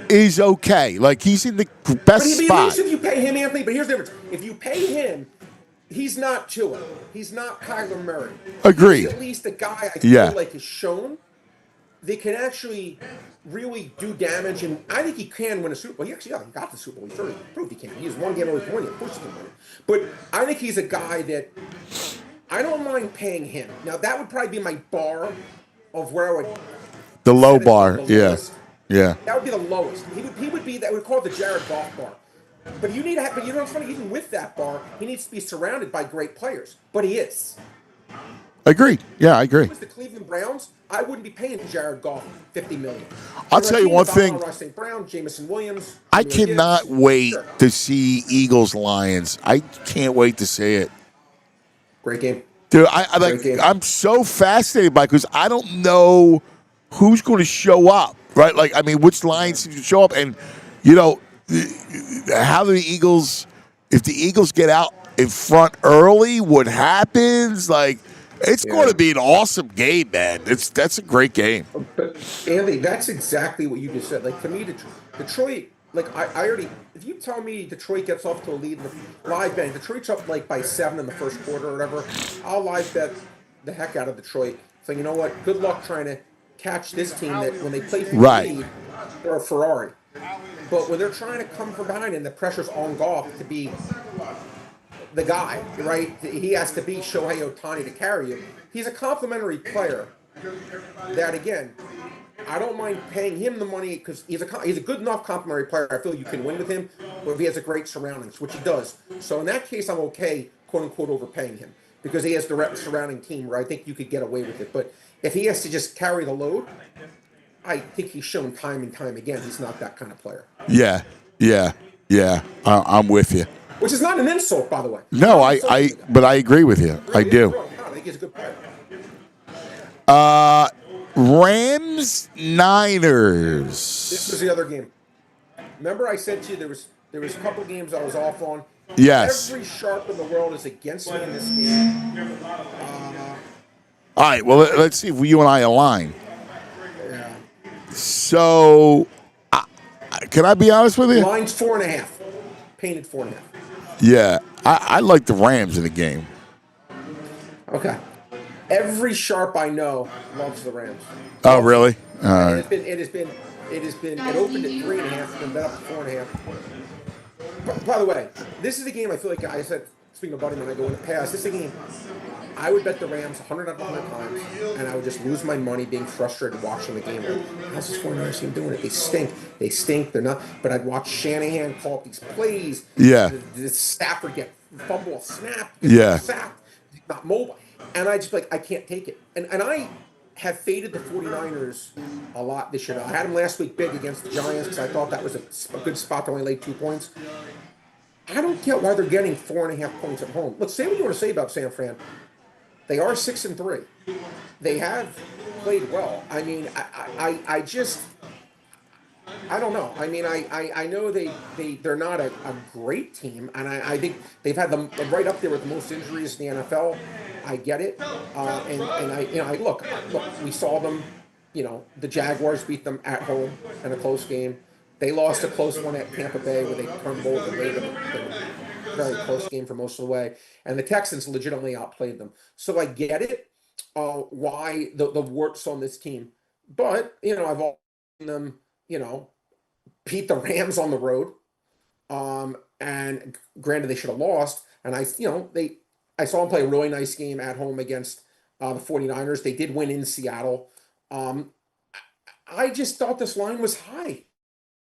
is okay. Like, he's in the best But at spot. least if you pay him, Anthony, but here's the difference. If you pay him, he's not Tua. He's not Kyler Murray. Agreed. He's at least a guy I feel Yeah. like has shown they can actually really do damage, and I think he can win a Super Bowl. He actually got the Super Bowl. He's already proved he can. He has one game away from winning. Of course he can win it. But I think he's a guy that I don't mind paying him. Now, that would probably be my bar of where I would... The low set it, bar. the Yeah. lowest. Yeah. That would be the lowest. He would be that. We call it the Jared Goff bar. But you need to have. But you know what's funny? Even with that bar, he needs to be surrounded by great players. But he is. Agreed. Yeah, I agree. If it was the Cleveland Browns, I wouldn't be paying Jared Goff $50 million. I'll tell you one thing. St. Brown, Jameson Williams. I Jahmyr cannot Gibbs. wait Sure. to see Eagles-Lions. I can't wait to see it. Great game. Dude, Great game. I'm so fascinated by it because I don't know who's going to show up, right? Like, I mean, which Lions show up, and how the Eagles, if the Eagles get out in front early, what happens? Like, it's going to be an awesome game, man. That's a great game. But Andy, that's exactly what you just said. Like, to me, Detroit. Like, I already. If you tell me Detroit gets off to a lead in the live bet, Detroit's up like by 7 in the first quarter or whatever, I'll live bet the heck out of Detroit. So you know what? Good luck trying to catch this team that when they play for the lead, they're a Ferrari. But when they're trying to come from behind and the pressure's on Goff to be the guy, right? He has to be Shohei Ohtani to carry you. He's a complimentary player that, again, I don't mind paying him the money because he's a good enough complimentary player. I feel you can win with him, but if he has a great surroundings, which he does. So in that case, I'm okay, quote unquote, overpaying him because he has the surrounding team where I think you could get away with it. But if he has to just carry the load, I think he's shown time and time again he's not that kind of player. Yeah. I'm with you. Which is not an insult, by the way. No, but I agree with you. I do. I think he's a good player. Rams Niners. This was the other game. Remember, I said to you there was a couple games I was off on. Yes. Every sharp in the world is against me in this game. All right. Well, let's see if you and I align. Yeah. So, can I be honest with you? Line's 4.5. Painted 4.5. Yeah, I like the Rams in the game. Okay. Every sharp I know loves the Rams. Oh, really? All right. It opened at 3.5, it's been bet up to 4.5. By the way, this is a game I feel like I said, speaking of Buddy, when I go in the past, this is a game I would bet the Rams 100 out of 100 times, and I would just lose my money being frustrated watching the game. Like, how's this 49ers team doing it? They stink. They're not. But I'd watch Shanahan call up these plays. Yeah. The Stafford get fumble, snap. Yeah. Sacked, not mobile. And I just I can't take it. And I have faded the 49ers a lot this year. I had them last week big against the Giants because I thought that was a good spot to only lay 2 points. I don't get why they're getting 4.5 points at home. Look, say what you want to say about San Fran. They are 6-3. They have played well. I mean, I just I don't know. I mean, I know they're not a great team, and I think they've had them right up there with the most injuries in the NFL. I get it, and I look. We saw them. The Jaguars beat them at home in a close game. They lost a close one at Tampa Bay where they turned bold and made them a very close game for most of the way. And the Texans legitimately outplayed them. So I get it, why the warts on this team. But I've all seen them. Beat the Rams on the road. And granted, they should have lost. And I saw them play a really nice game at home against the 49ers. They did win in Seattle. I just thought this line was high.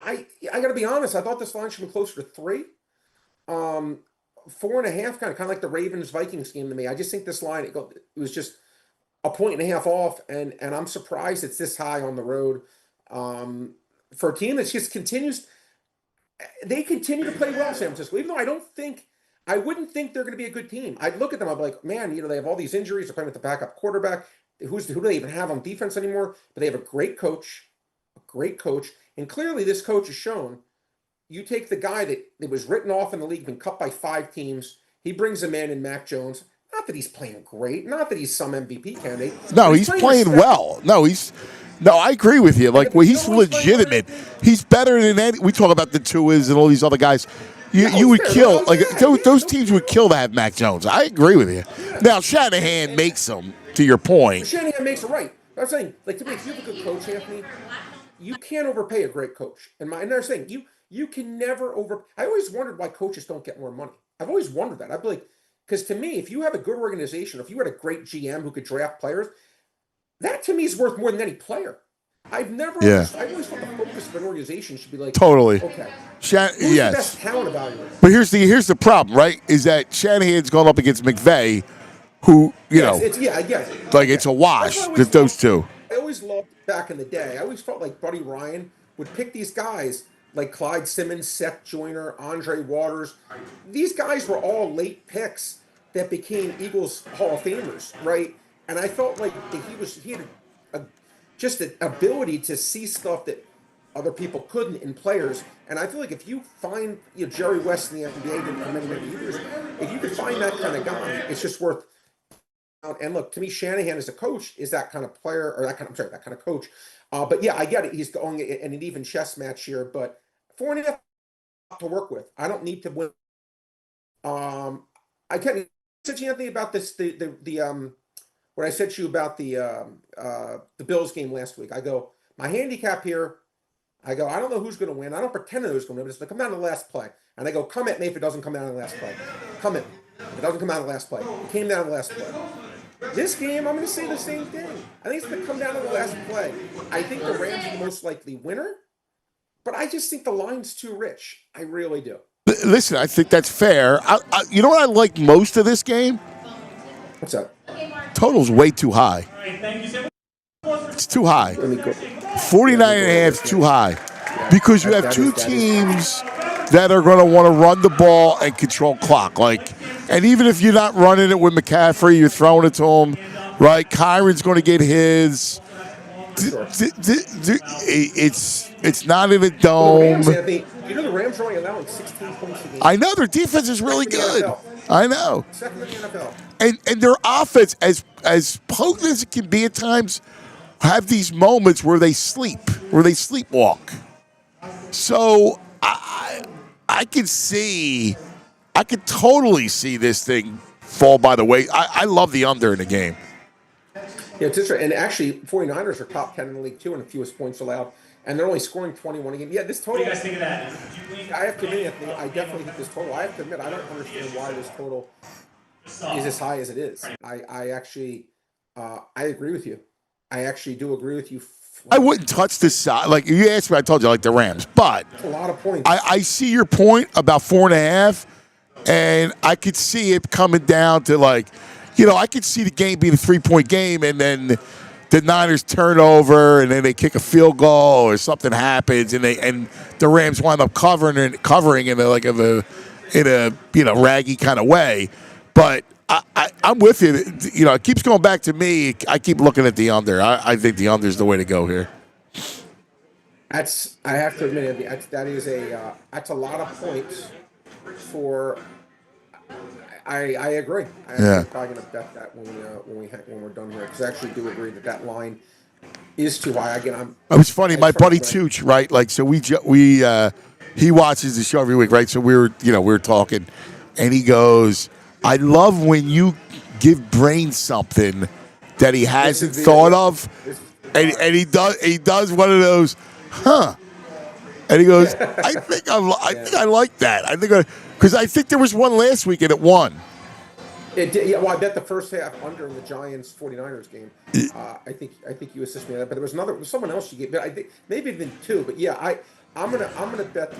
I got to be honest. I thought this line should be closer to 3. 4.5, kind of like the Ravens Vikings game to me. I just think this line it was just a 1.5 off, and I'm surprised it's this high on the road. For a team that just continues, they continue to play well, San Francisco. Even though I wouldn't think they're going to be a good team. I'd look at them, I'd be like, man, they have all these injuries. They're playing with the backup quarterback. Who do they even have on defense anymore? But they have a great coach, and clearly this coach has shown. You take the guy that was written off in the league, been cut by 5 teams. He brings him in Mac Jones. Not that he's playing great. Not that he's some MVP candidate. No, he's playing well. No, I agree with you. Like, he's legitimate. He's better than any. We talk about the Tuas and all these other guys. You would kill those teams would kill to have Mac Jones. I agree with you. Now Shanahan makes them. To your point, Shanahan makes it right. I'm saying, to me, if you have a good coach, Anthony, you can't overpay a great coach. And they're saying you can never I always wondered why coaches don't get more money. I've always wondered that. I'd be like, because to me, if you have a good organization, if you had a great GM who could draft players, that to me is worth more than any player. I've always thought the focus of an organization should be like, totally. Okay. Who's yes. the best talent evaluator? But here's the problem, right? Is that Shanahan's gone up against McVay, who I get it. It's a wash that those two. I always loved back in the day. I always felt like Buddy Ryan would pick these guys like Clyde Simmons, Seth Joyner, Andre Waters. These guys were all late picks that became Eagles Hall of Famers, right? And I felt like he had just an ability to see stuff that other people couldn't in players. And I feel like if you find Jerry West in the NBA for many years, if you could find that kind of guy, it's just worth. And look, to me, Shanahan as a coach is that kind of player, or that kind of coach. But yeah, I get it. He's going in an even chess match here, but 4.5 to work with. I don't need to win. I can't said to you, Anthony, about this what I said to you about the Bills game last week. I go, my handicap here. I don't know who's going to win. I don't pretend to know who's going to win. It's going to come down to the last play. And I go, come at me if it doesn't come down to the last play. Come at me if it doesn't come down to the last play. It came down to the last play. This game, I'm going to say the same thing. I think it's going to come down to the last play. I think the Rams are the most likely winner, but I just think the line's too rich. I really do. Listen, I think that's fair. You know what I like most of this game? What's up? Total's way too high. It's too high. 49.5 is too high. Because you have two teams that are going to want to run the ball and control clock. And even if you're not running it with McCaffrey, you're throwing it to him, right? Kyron's going to get his. It's not in a dome. The Rams are only allowing 16 points a game. I know their defense is really good. I know. Second in the NFL. And their offense, as potent as it can be at times, have these moments where they sleepwalk. So I could totally see this thing fall by the way. I love the under in the game. Yeah, it's interesting. And actually, 49ers are top 10 in the league, too, in the fewest points allowed. And they're only scoring 21 a game. Yeah, this total. What do you guys think of that? I have to admit, I definitely think this total. I have to admit, I don't understand why this total is as high as it is. I actually, I agree with you. I actually do agree with you. I wouldn't touch this side. Like you asked me, I told you like the Rams. But a lot of points. I see your point about 4.5, and I could see it coming down to I could see the game being a 3-point game, and then the Niners turn over, and then they kick a field goal, or something happens, and the Rams wind up covering in a raggy kind of way. But I'm with you. You know, it keeps going back to me. I keep looking at the under. I think the under is the way to go here. I have to admit, that's a lot of points for. I agree. I'm probably going to bet that when we're done here, because I actually do agree that line is too high. Again, it was funny. My buddy Chooch, right? Like, so he watches the show every week, right? So we were talking, and he goes, "I love when you give Brain something that he hasn't thought of," and he does one of those, huh? And he goes, "I think I like that. I think because I think there was one last week and it won." It did, yeah. Well, I bet the first half under in the Giants 49ers game. I think you assist me on that, but there was someone else you gave. But I think maybe even two. But yeah, I'm gonna bet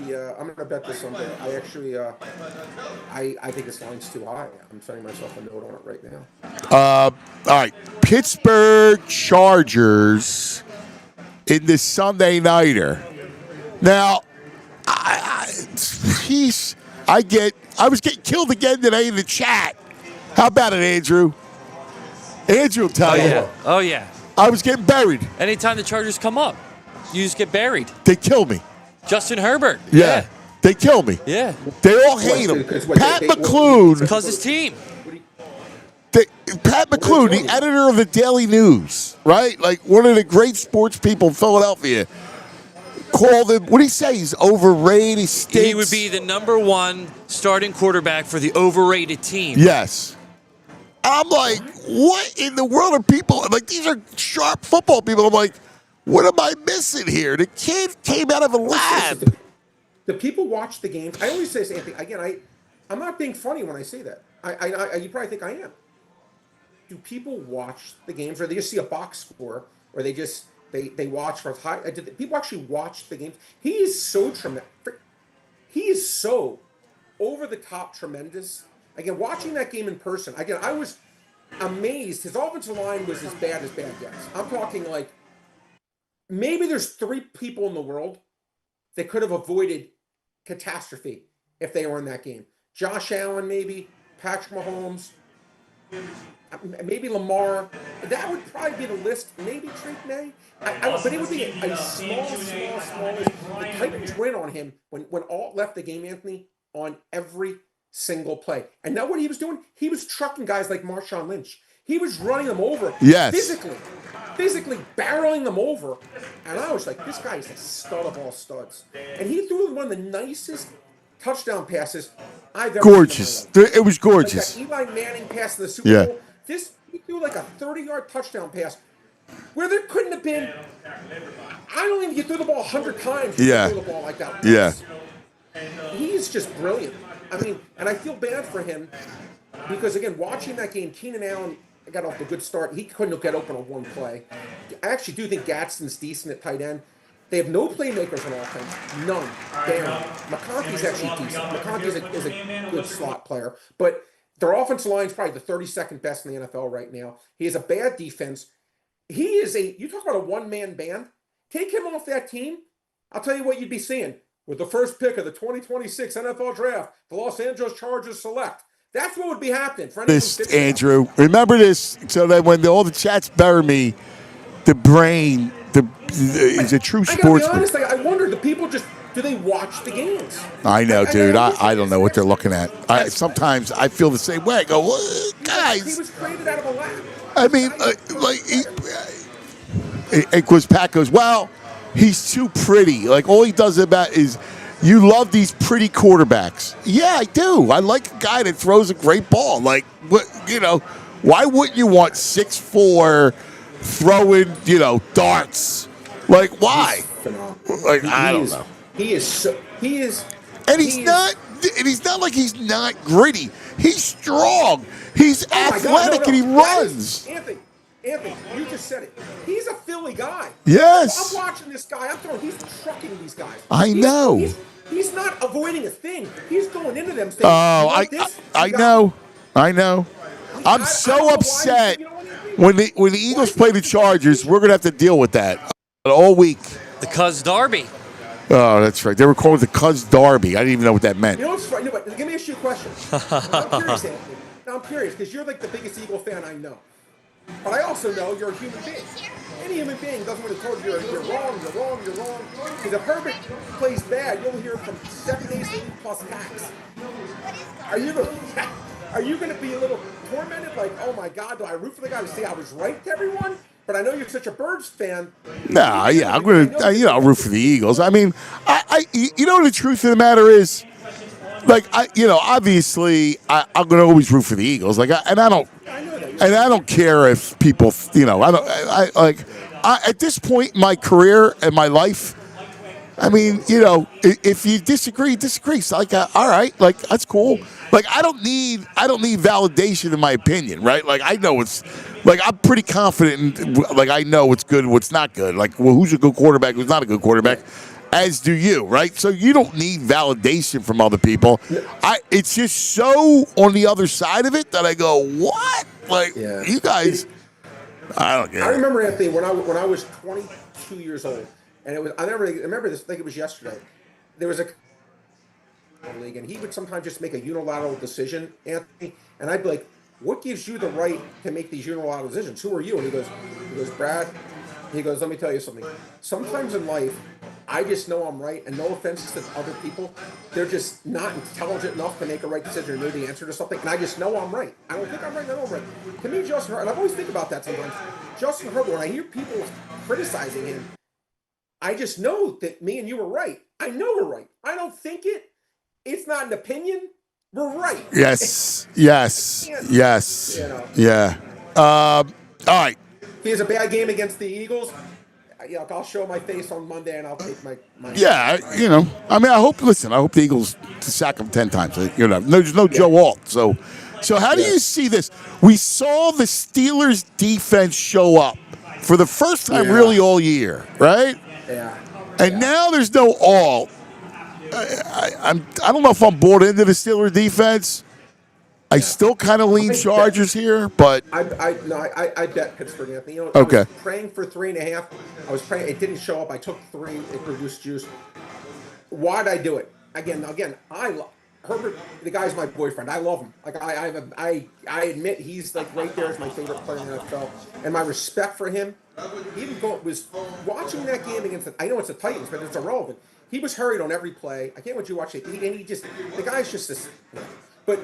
this under. I actually I think this line's too high. I'm sending myself a note on it right now. All right, Pittsburgh Chargers in the Sunday nighter. Now, I was getting killed again today in the chat. How about it, Andrew? Andrew will tell you. Oh, yeah. I was getting buried. Anytime the Chargers come up, you just get buried. They kill me. Justin Herbert. Yeah. They kill me. Yeah. They all hate him. Pat McClune. Because his team. Pat McClune, the editor of the Daily News, right? Like one of the great sports people in Philadelphia, called him, what did he say? He's overrated. He stinks. He would be the number one starting quarterback for the overrated team. Yes. I'm like, what in the world are people? Like, these are sharp football people. I'm like, what am I missing here? The kid came out of a lab. The people watch the games. I always say this, Anthony. Again, I'm not being funny when I say that. You probably think I am. Do people watch the games, or they just see a box score, or they just they watch for high? People actually watch the games. He is so tremendous. He is so over the top tremendous. Again, watching that game in person, again, I was amazed. His offensive line was as bad gets. I'm talking like maybe there's 3 people in the world that could have avoided catastrophe if they were in that game. Josh Allen, maybe Patrick Mahomes, maybe Lamar. That would probably be the list. Maybe Drake May. But it would be a small. The Titans went on him when Alt left the game, Anthony, on every single play. And now what he was doing? He was trucking guys like Marshawn Lynch. He was running them over. Yes. Physically barreling them over. And I was like, this guy is a stud of all studs. And he threw one of the nicest touchdown passes I've ever gorgeous. seen. It was gorgeous. Like that Eli Manning pass to the Super Bowl. He threw like a 30-yard touchdown pass where there couldn't have been. I don't even get through the ball 100 times. Yeah. Through the ball like that. Yeah. He's just brilliant. I mean, and I feel bad for him because, again, watching that game, Keenan Allen got off a good start. He couldn't get open on one play. I actually do think Gadsden's decent at tight end. They have no playmakers on offense. None. Damn. McConkey's actually decent. McConkey is a good slot player. But their offensive line is probably the 32nd best in the NFL right now. He has a bad defense. You talk about a one-man band. Take him off that team. I'll tell you what you'd be seeing. With the first pick of the 2026 NFL Draft, the Los Angeles Chargers select. That's what would be happening. For this, Andrew, remember this, so that when all the chats bury me, the brain is a true sportsman. I gotta be honest, I wonder, do they watch the games? I know, dude. I don't know what they're looking at. Sometimes I feel the same way. I go, well, guys. He was created out of a lab. I mean, because Pat goes, well, he's too pretty. Like, all he does about is, you love these pretty quarterbacks. Yeah, I do. I like a guy that throws a great ball. Like, why wouldn't you want 6'4", throwing, darts? Like, why? Like, I don't know. And he's not like he's not gritty. He's strong. He's athletic, and he runs. Anthony, you just said it. He's a Philly guy. Yes. I'm watching this guy. He's trucking these guys. I know. He's not avoiding a thing. He's going into them. Saying, I know. I'm so upset when the Eagles play the Chargers. We're gonna have to deal with that all week. The Cuz Derby. Oh, that's right. They were calling it the Cuz Derby. I didn't even know what that meant. You know what's funny? Let me ask you a question. I'm curious, Anthony. Now I'm curious because you're like the biggest Eagle fan I know. But I also know you're a human being. Any human being doesn't want to tell you you're wrong, you're wrong, you're wrong. Because if Herbert plays bad, you'll hear from 7 days to leave plus tax. Are you going to be a little tormented? Like, oh my God, do I root for the guy to say I was right to everyone? But I know you're such a Birds fan. Nah, yeah, I'm gonna, I'll root for the Eagles. I mean, the truth of the matter is, like, obviously, I'm gonna always root for the Eagles. Like, I don't care if people, at this point in my career and my life, I mean, if you disagree. So like, all right, like that's cool. Like, I don't need validation in my opinion, right? Like, I know I'm pretty confident in, like, I know what's good and what's not good. Like, well, who's a good quarterback, who's not a good quarterback, as do you, right? So you don't need validation from other people. It's just so on the other side of it that I go, what? Like, you guys, I don't get it. I remember, Anthony, when I was 22 years old, and I remember this, like it was yesterday. There was a league, and he would sometimes just make a unilateral decision, Anthony, and I'd be like, what gives you the right to make these unilateral decisions? Who are you? And he goes, Brad, let me tell you something. Sometimes in life, I just know I'm right, and no offense to other people, they're just not intelligent enough to make a right decision or know the answer to something, and I just know I'm right. I don't think I'm right, I know I'm right. To me, Justin Herbert, and I've always think about that sometimes, Justin Herbert, when I hear people criticizing him, I just know that me and you were right. I know we're right. I don't think it. It's not an opinion. We're right. Yes. Yeah. All right. If he has a bad game against the Eagles, I'll show my face on Monday and I'll take my. Yeah, I mean, I hope the Eagles sack him 10 times. There's no Joe Alt. So how do you see this? We saw the Steelers defense show up for the first time really all year, right? Yeah. And now there's no Alt. I don't know if I'm bought into the Steelers defense. I still kind of lean Chargers here, but I bet Pittsburgh, Anthony. Okay. I was praying for 3.5. I was praying. It didn't show up. I took 3. It produced juice. Why'd I do it? Again, I love Herbert. The guy's my boyfriend. I love him. Like I admit he's like right there as my favorite player in the NFL, and my respect for him. Was watching that game against I know it's the Titans, but it's irrelevant. He was hurried on every play. I can't let you watch it. The guy's just this. But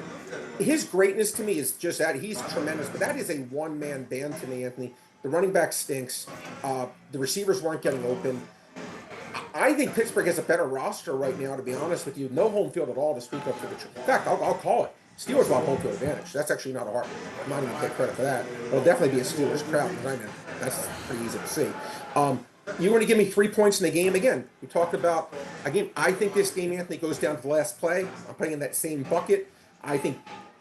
his greatness to me is just that he's tremendous. But that is a one-man band to me, Anthony. The running back stinks. The receivers weren't getting open. I think Pittsburgh has a better roster right now, to be honest with you. No home field at all to speak of for the truth. In fact, I'll call it. Steelers will have home field advantage. That's actually not hard. I'm not even take credit for that. It'll definitely be a Steelers crowd right now. That's pretty easy to see. You want to give me 3 points in the game again? We talked about again. I think this game, Anthony, goes down to the last play. I'm putting in that same bucket. I think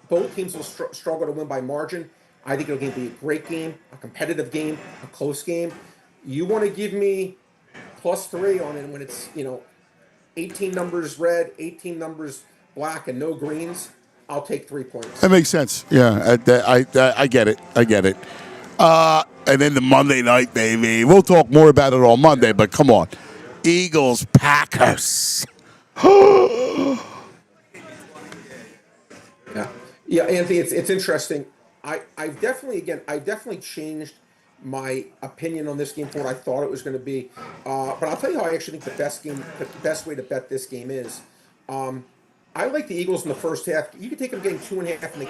both teams will struggle to win by margin. I think it'll be a great game, a competitive game, a close game. You want to give me +3 on it when it's 18 numbers red, 18 numbers black, and no greens. I'll take 3 points. That makes sense. Yeah, I get it. And then the Monday night, baby. We'll talk more about it on Monday, but come on. Eagles, Packers. Yeah, Anthony, it's interesting. I've definitely changed my opinion on this game from what I thought it was going to be. But I'll tell you how I actually think the best way to bet this game is. I like the Eagles in the first half. You can take them getting 2.5 in the.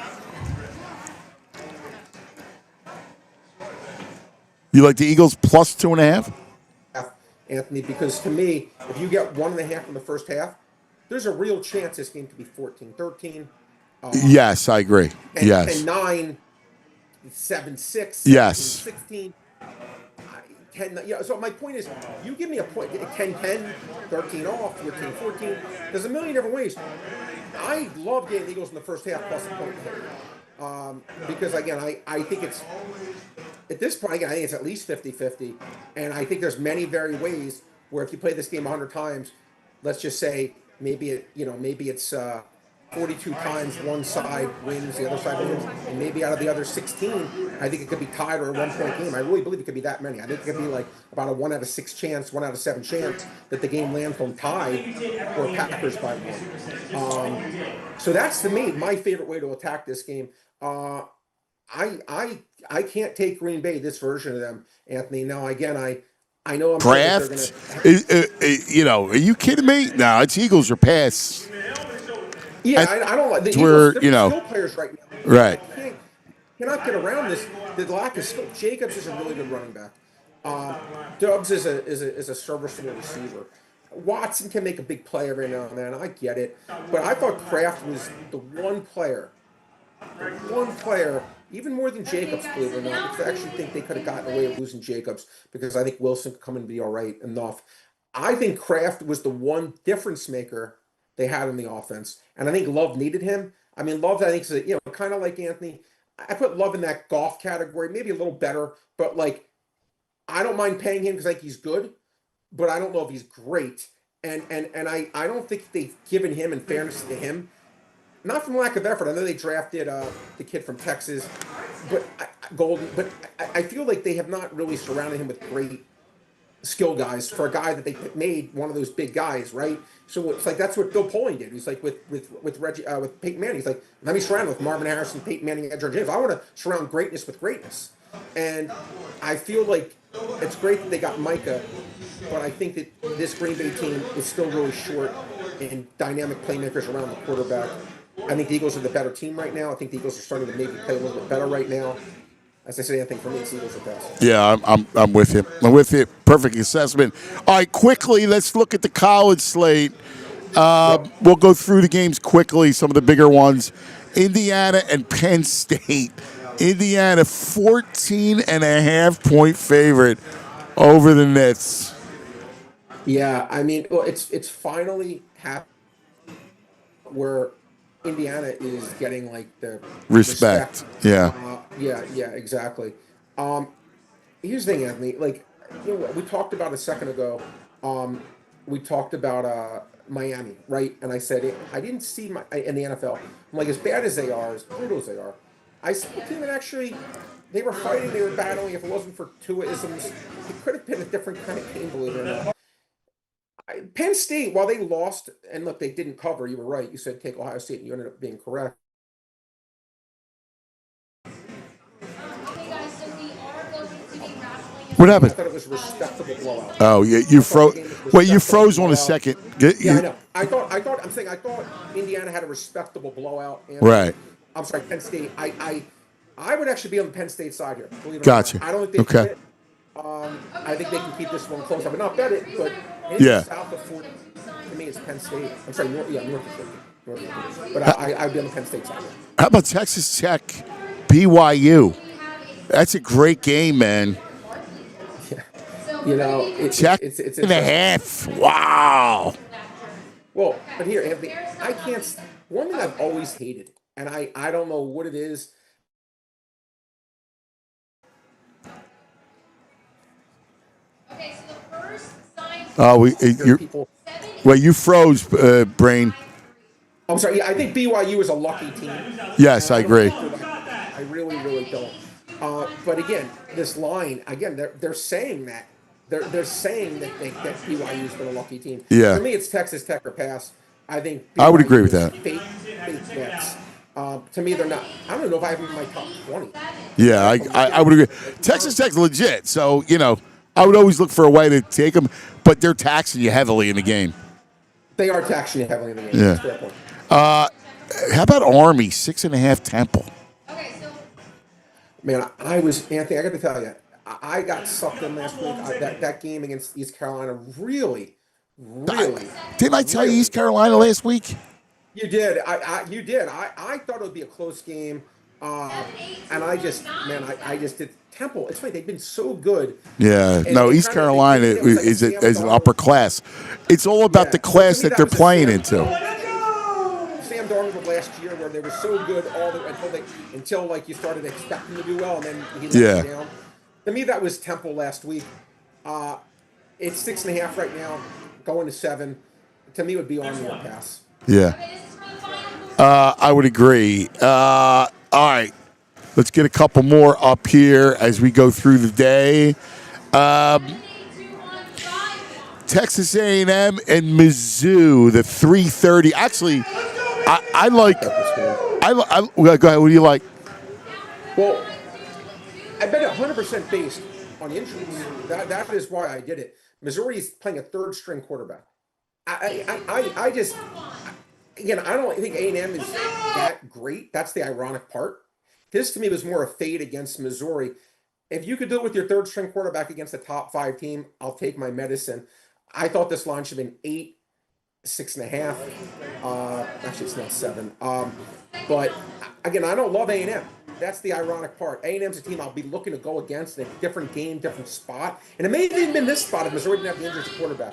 You like the Eagles plus 2.5? Anthony, because to me, if you get 1.5 in the first half, there's a real chance this game could be 14-13. Yes, I agree. Yes. And 9, 7-6. Yes. 16. 10. So my point is, you give me a point, 10-10, 13 off, 14-14. There's a million different ways. I love getting the Eagles in the first half plus a point. Because again, I think it's at this point, again, I think it's at least 50-50, and I think there's many ways where if you play this game 100 times, let's just say maybe it's 42 times one side wins, the other side wins, and maybe out of the other 16, I think it could be tied or a 1-point game. I really believe it could be that many. I think it could be like about a 1 out of 6 chance, 1 out of 7 chance that the game lands on tied or Packers by 1. So that's, to me, my favorite way to attack this game. Uh, I can't take Green Bay, this version of them, Anthony. Now, again, I know I'm saying that they're going Kraft, to. are you kidding me? No, it's Eagles or pass. Yeah, I don't like the Where, Eagles. They're skill players right now. right. Cannot get around this. The lack of skill. Jacobs is a really good running back. Dubs is a serviceable receiver. Watson can make a big play every now and then. I get it, but I thought Kraft was the one player, even more than Jacobs, believe it or not, because I actually think they could have gotten away with losing Jacobs because I think Wilson could come and be all right enough. I think Kraft was the one difference maker they had in the offense, and I think Love needed him. I mean, Love, I think, is kind of like Anthony. I put Love in that golf category, maybe a little better, but like I don't mind paying him because I think he's good, but I don't know if he's great. And I don't think they've given him, in fairness to him, not from lack of effort. I know they drafted the kid from Texas, but Golden. But I feel like they have not really surrounded him with great skill guys for a guy that they made one of those big guys, right? So it's like that's what Bill Polian did. He's like with Reggie with Peyton Manning. He's like, let me surround him with Marvin Harrison, Peyton Manning, and George James. I want to surround greatness with greatness, and I feel like it's great that they got Micah, but I think that this Green Bay team is still really short in dynamic playmakers around the quarterback. I think the Eagles are the better team right now. I think the Eagles are starting to maybe play a little bit better right now. As I say, I think for me, it's Eagles are best. Yeah, I'm with you. I'm with you. Perfect assessment. All right, quickly, let's look at the college slate. We'll go through the games quickly, some of the bigger ones. Indiana and Penn State. Indiana, 14.5-point favorite over the Nets. Yeah, I mean, well, it's finally happened where Indiana is getting like the Respect. Yeah. Yeah, exactly. Here's the thing, Anthony. Like, we talked about a second ago. We talked about Miami, right? And I said I didn't see in the NFL. I'm like, as bad as they are, as brutal as they are, I saw a team that actually they were fighting, they were battling. If it wasn't for Tua-isms, it could have been a different kind of game, believe it or not. Penn State, while they lost, and look, they didn't cover. You were right. You said take Ohio State, and you ended up being correct. What happened? I thought it was a respectable blowout. Oh, yeah, you froze. Wait, you froze on a second. Yeah, I know. I thought Indiana had a respectable blowout. And, right. I'm sorry, Penn State. I would actually be on the Penn State side here. Believe it Gotcha. Or not. I don't think they can. I think they can keep this one close. I would not bet it, but south of 40, to me, it's Penn State. I'm sorry, north of 50. But I'd be on the Penn State side. How about Texas Tech, BYU? That's a great game, man. Yeah. Tech it's and a half. Wow. Well, but here, Anthony, I can't. One thing I've always hated, and I don't know what it is. Okay, so the first sign. You froze, Brain. I'm sorry. Yeah, I think BYU is a lucky team. Yes, I agree. I really, really don't. But again, this line again, they're saying that. They're saying that BYU's been a lucky team. Yeah. For me, it's Texas Tech or pass. I think BYU I would agree with that. Fake bets. To me, they're not. I don't know if I have them in my top 20. Yeah, I would agree. Texas Tech's legit, so I would always look for a way to take them, but they're taxing you heavily in the game. They are taxing you heavily in the game. Yeah. That's a fair point. How about Army 6.5 Temple? Okay, so. Man, Anthony. I got to tell you. I got sucked in last week. That game against East Carolina really. Didn't I tell you East Carolina last week? You did. You did. I thought it would be a close game, and I just did. Temple. It's funny. They've been so good. Yeah. No, East Carolina is an upper class. It's all about the class that they're playing into. Sam Darnold last year, where they were so good until like you started expecting to do well, and then he let you down. To me, that was Temple last week. It's 6.5 right now, going to 7. To me, it would be on the pass. Yeah. I would agree. All right. Let's get a couple more up here as we go through the day. Texas A&M and Mizzou, the 3:30. Actually, I like. Go ahead. What do you like? Well, I bet 100% based on injuries. That is why I did it. Missouri's playing a third string quarterback. I just again, I don't think A&M is that great. That's the ironic part. This to me was more a fade against Missouri. If you could do it with your third string quarterback against a top 5 team, I'll take my medicine. I thought this line should have been 8, 6.5. Actually, it's not 7. But again, I don't love A&M. That's the ironic part. A&M's a team I'll be looking to go against in a different game, different spot. And it may have even been this spot if Missouri didn't have the injured quarterback.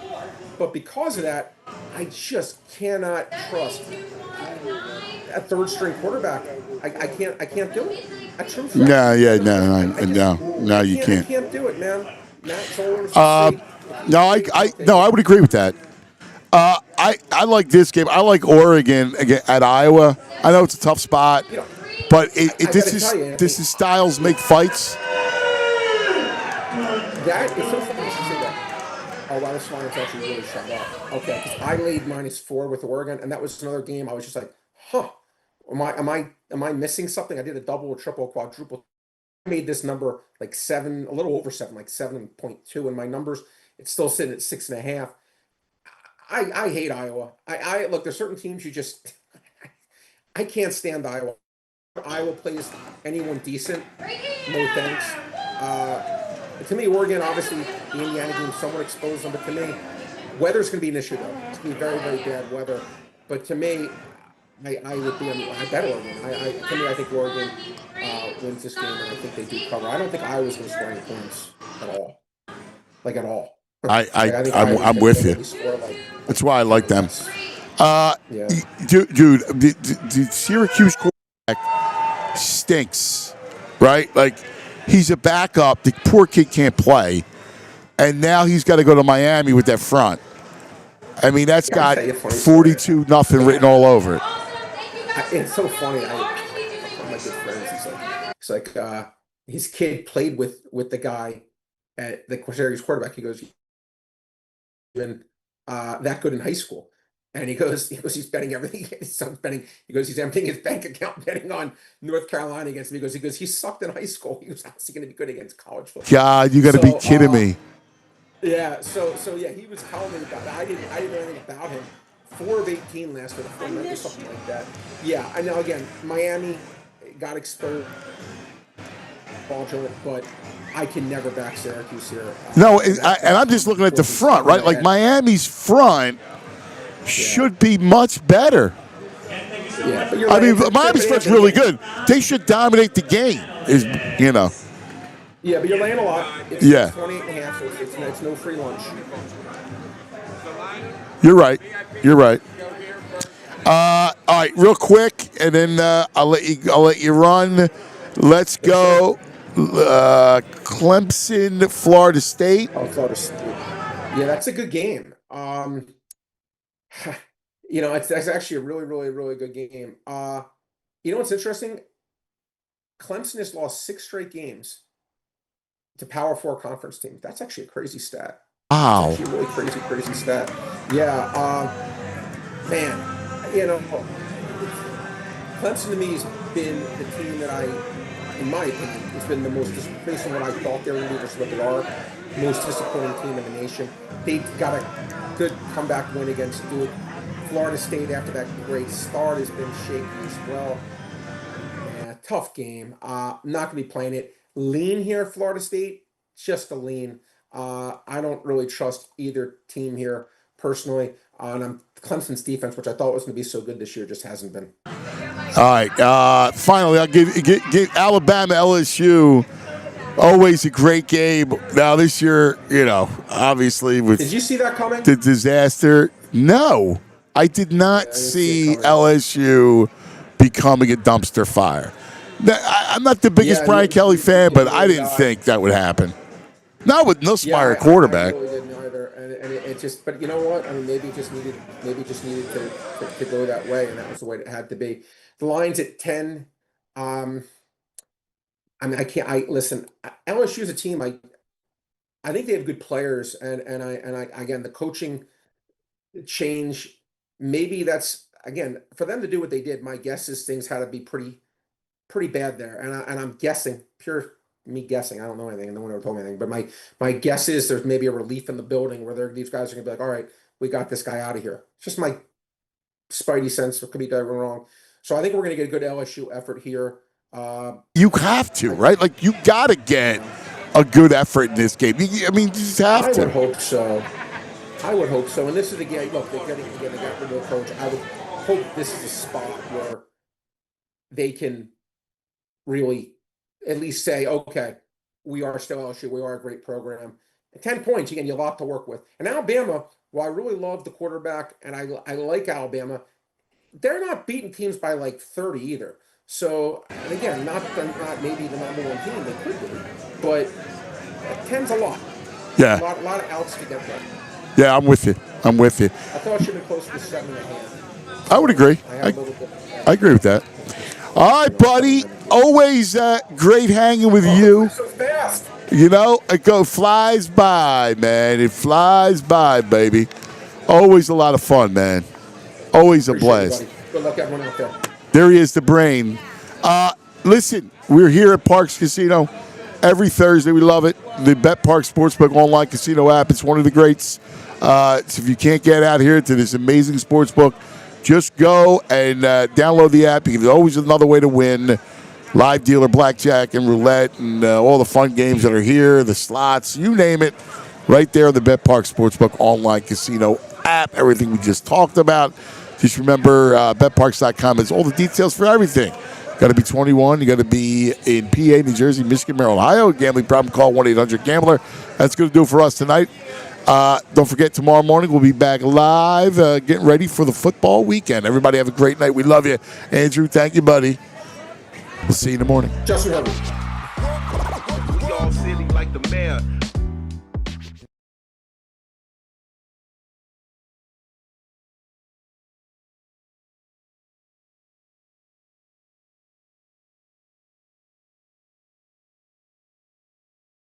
But because of that, I just cannot trust a third string quarterback. I can't do it. That's true. No, yeah, no, you I can't. can't do it, man. That's all. No, I would agree with that. I like this game. I like Oregon again at Iowa. I know it's a tough spot, but this is styles make fights. That is so funny to say that. Oh, wow, this line's actually really shut up. Okay, because I laid -4 with Oregon, and that was another game I was just like, huh, am I missing something? I did a double, triple, quadruple. I made this number like 7, a little over 7, like 7.2 in my numbers. It's still sitting at 6.5. I hate Iowa. I look, there's certain teams you just I can't stand Iowa. Iowa plays anyone decent. No thanks. To me, Oregon, obviously, the Indiana game somewhat exposed them, but to me, weather's going to be an issue, though. It's going to be very, very bad weather. But to me, I would be, I bet Oregon. To me, I think Oregon wins this game, and I think they do cover. I don't think Iowa's going to score any points at all. Like, at all. I'm with you. That's why I like them. Dude, the Syracuse quarterback stinks, right? Like, he's a backup. The poor kid can't play. And now he's got to go to Miami with that front. I mean, that's got 42-0 written all over it. It's so funny. One of my good friends, he's like, his kid played with the guy at the Syracuse quarterback. He goes, been that good in high school. And he goes, he's betting everything. His son's betting. He goes, he's emptying his bank account betting on North Carolina against him. He goes, he sucked in high school. He goes, how's he going to be good against college football? God, you got to be kidding me. Yeah. So yeah, he was telling me about it. I didn't know anything about him. 4 of 18 last year, or something like that. Yeah, I know. Again, Miami got exposed, but I can never back Syracuse here. No, and I'm just looking at the front, right? Like Miami's front should be much better. Yeah, but I mean, Miami's front's really good. They should dominate the game. Yeah, but you're laying a lot. It's 28.5, so it's no free lunch. You're right. All right, real quick, and then I'll let you run. Let's go. Clemson, Florida State. Oh, Florida State. Yeah, that's a good game. That's actually a really, really, really good game. What's interesting? Clemson has lost 6 straight games to Power 4 conference teams. That's actually a crazy stat. Wow. It's actually a really crazy stat. Yeah, man, Clemson to me has been the team that in my opinion, it's been the most based on what I thought they were going to do versus what they are, most disappointing team in the nation. They got a good comeback win against Duke. Florida State, after that great start, has been shaky as well. Yeah, tough game. Not going to be playing it. Lean here, Florida State, just a lean. I don't really trust either team here personally. And Clemson's defense, which I thought was going to be so good this year, just hasn't been. All right. Finally, I'll give Alabama LSU. Always a great game. Now this year, obviously with did you see that coming? The disaster. No, I did not see LSU becoming a dumpster fire. I'm not the biggest Brian Kelly fan, but I didn't think that would happen. Not with Nussmeier quarterback. I really didn't either, and it just. But you know what? I mean, maybe it just needed to go that way, and that was the way it had to be. The line's at 10. I mean, listen. LSU is a team. I think they have good players, and again, the coaching change. Maybe that's again for them to do what they did. My guess is things had to be pretty pretty bad there. And I'm guessing, pure me guessing. I don't know anything. No one ever told me anything. But my guess is there's maybe a relief in the building where these guys are gonna be like, all right, we got this guy out of here. It's just my spidey sense. It could be done wrong. So I think we're gonna get a good LSU effort here. You have to, right? Like, you got to get a good effort in this game. I mean, you just have I to. would hope so. I would hope so. And this is again, look, they got rid of the coach. I would hope this is a spot where they can really at least say, okay, we are still LSU. We are a great program. And 10 points, again, you have a lot to work with. And Alabama, while I really love the quarterback and I like Alabama, they're not beating teams by like 30 either. So, and again, not maybe the number one team they could be, but 10's a lot. Yeah. A lot of outs to get there. Yeah, I'm with you. I thought it should have been close to 7.5. I would agree. I agree with that. All right, buddy. Always great hanging with you. So fast. You know, it flies by, man. It flies by, baby. Always a lot of fun, man. Always a blast. Good luck, everyone out there. There he is, the brain. Listen, we're here at Parx Casino every Thursday. We love it. The BetParx Sportsbook online casino app. It's one of the greats. So if you can't get out here to this amazing sportsbook, just go and download the app. There's always another way to win. Live dealer, blackjack, and roulette, and all the fun games that are here, the slots, you name it, right there on the BetParx Sportsbook online casino app. Everything we just talked about. Just remember, betparx.com has all the details for everything. Got to be 21. You got to be in PA, New Jersey, Michigan, Maryland, Ohio. Gambling problem, call 1-800-GAMBLER. That's going to do it for us tonight. Don't forget, tomorrow morning we'll be back live, getting ready for the football weekend. Everybody have a great night. We love you. Andrew, thank you, buddy. We'll see you in the morning. Justin Herbert. We all silly like the mayor.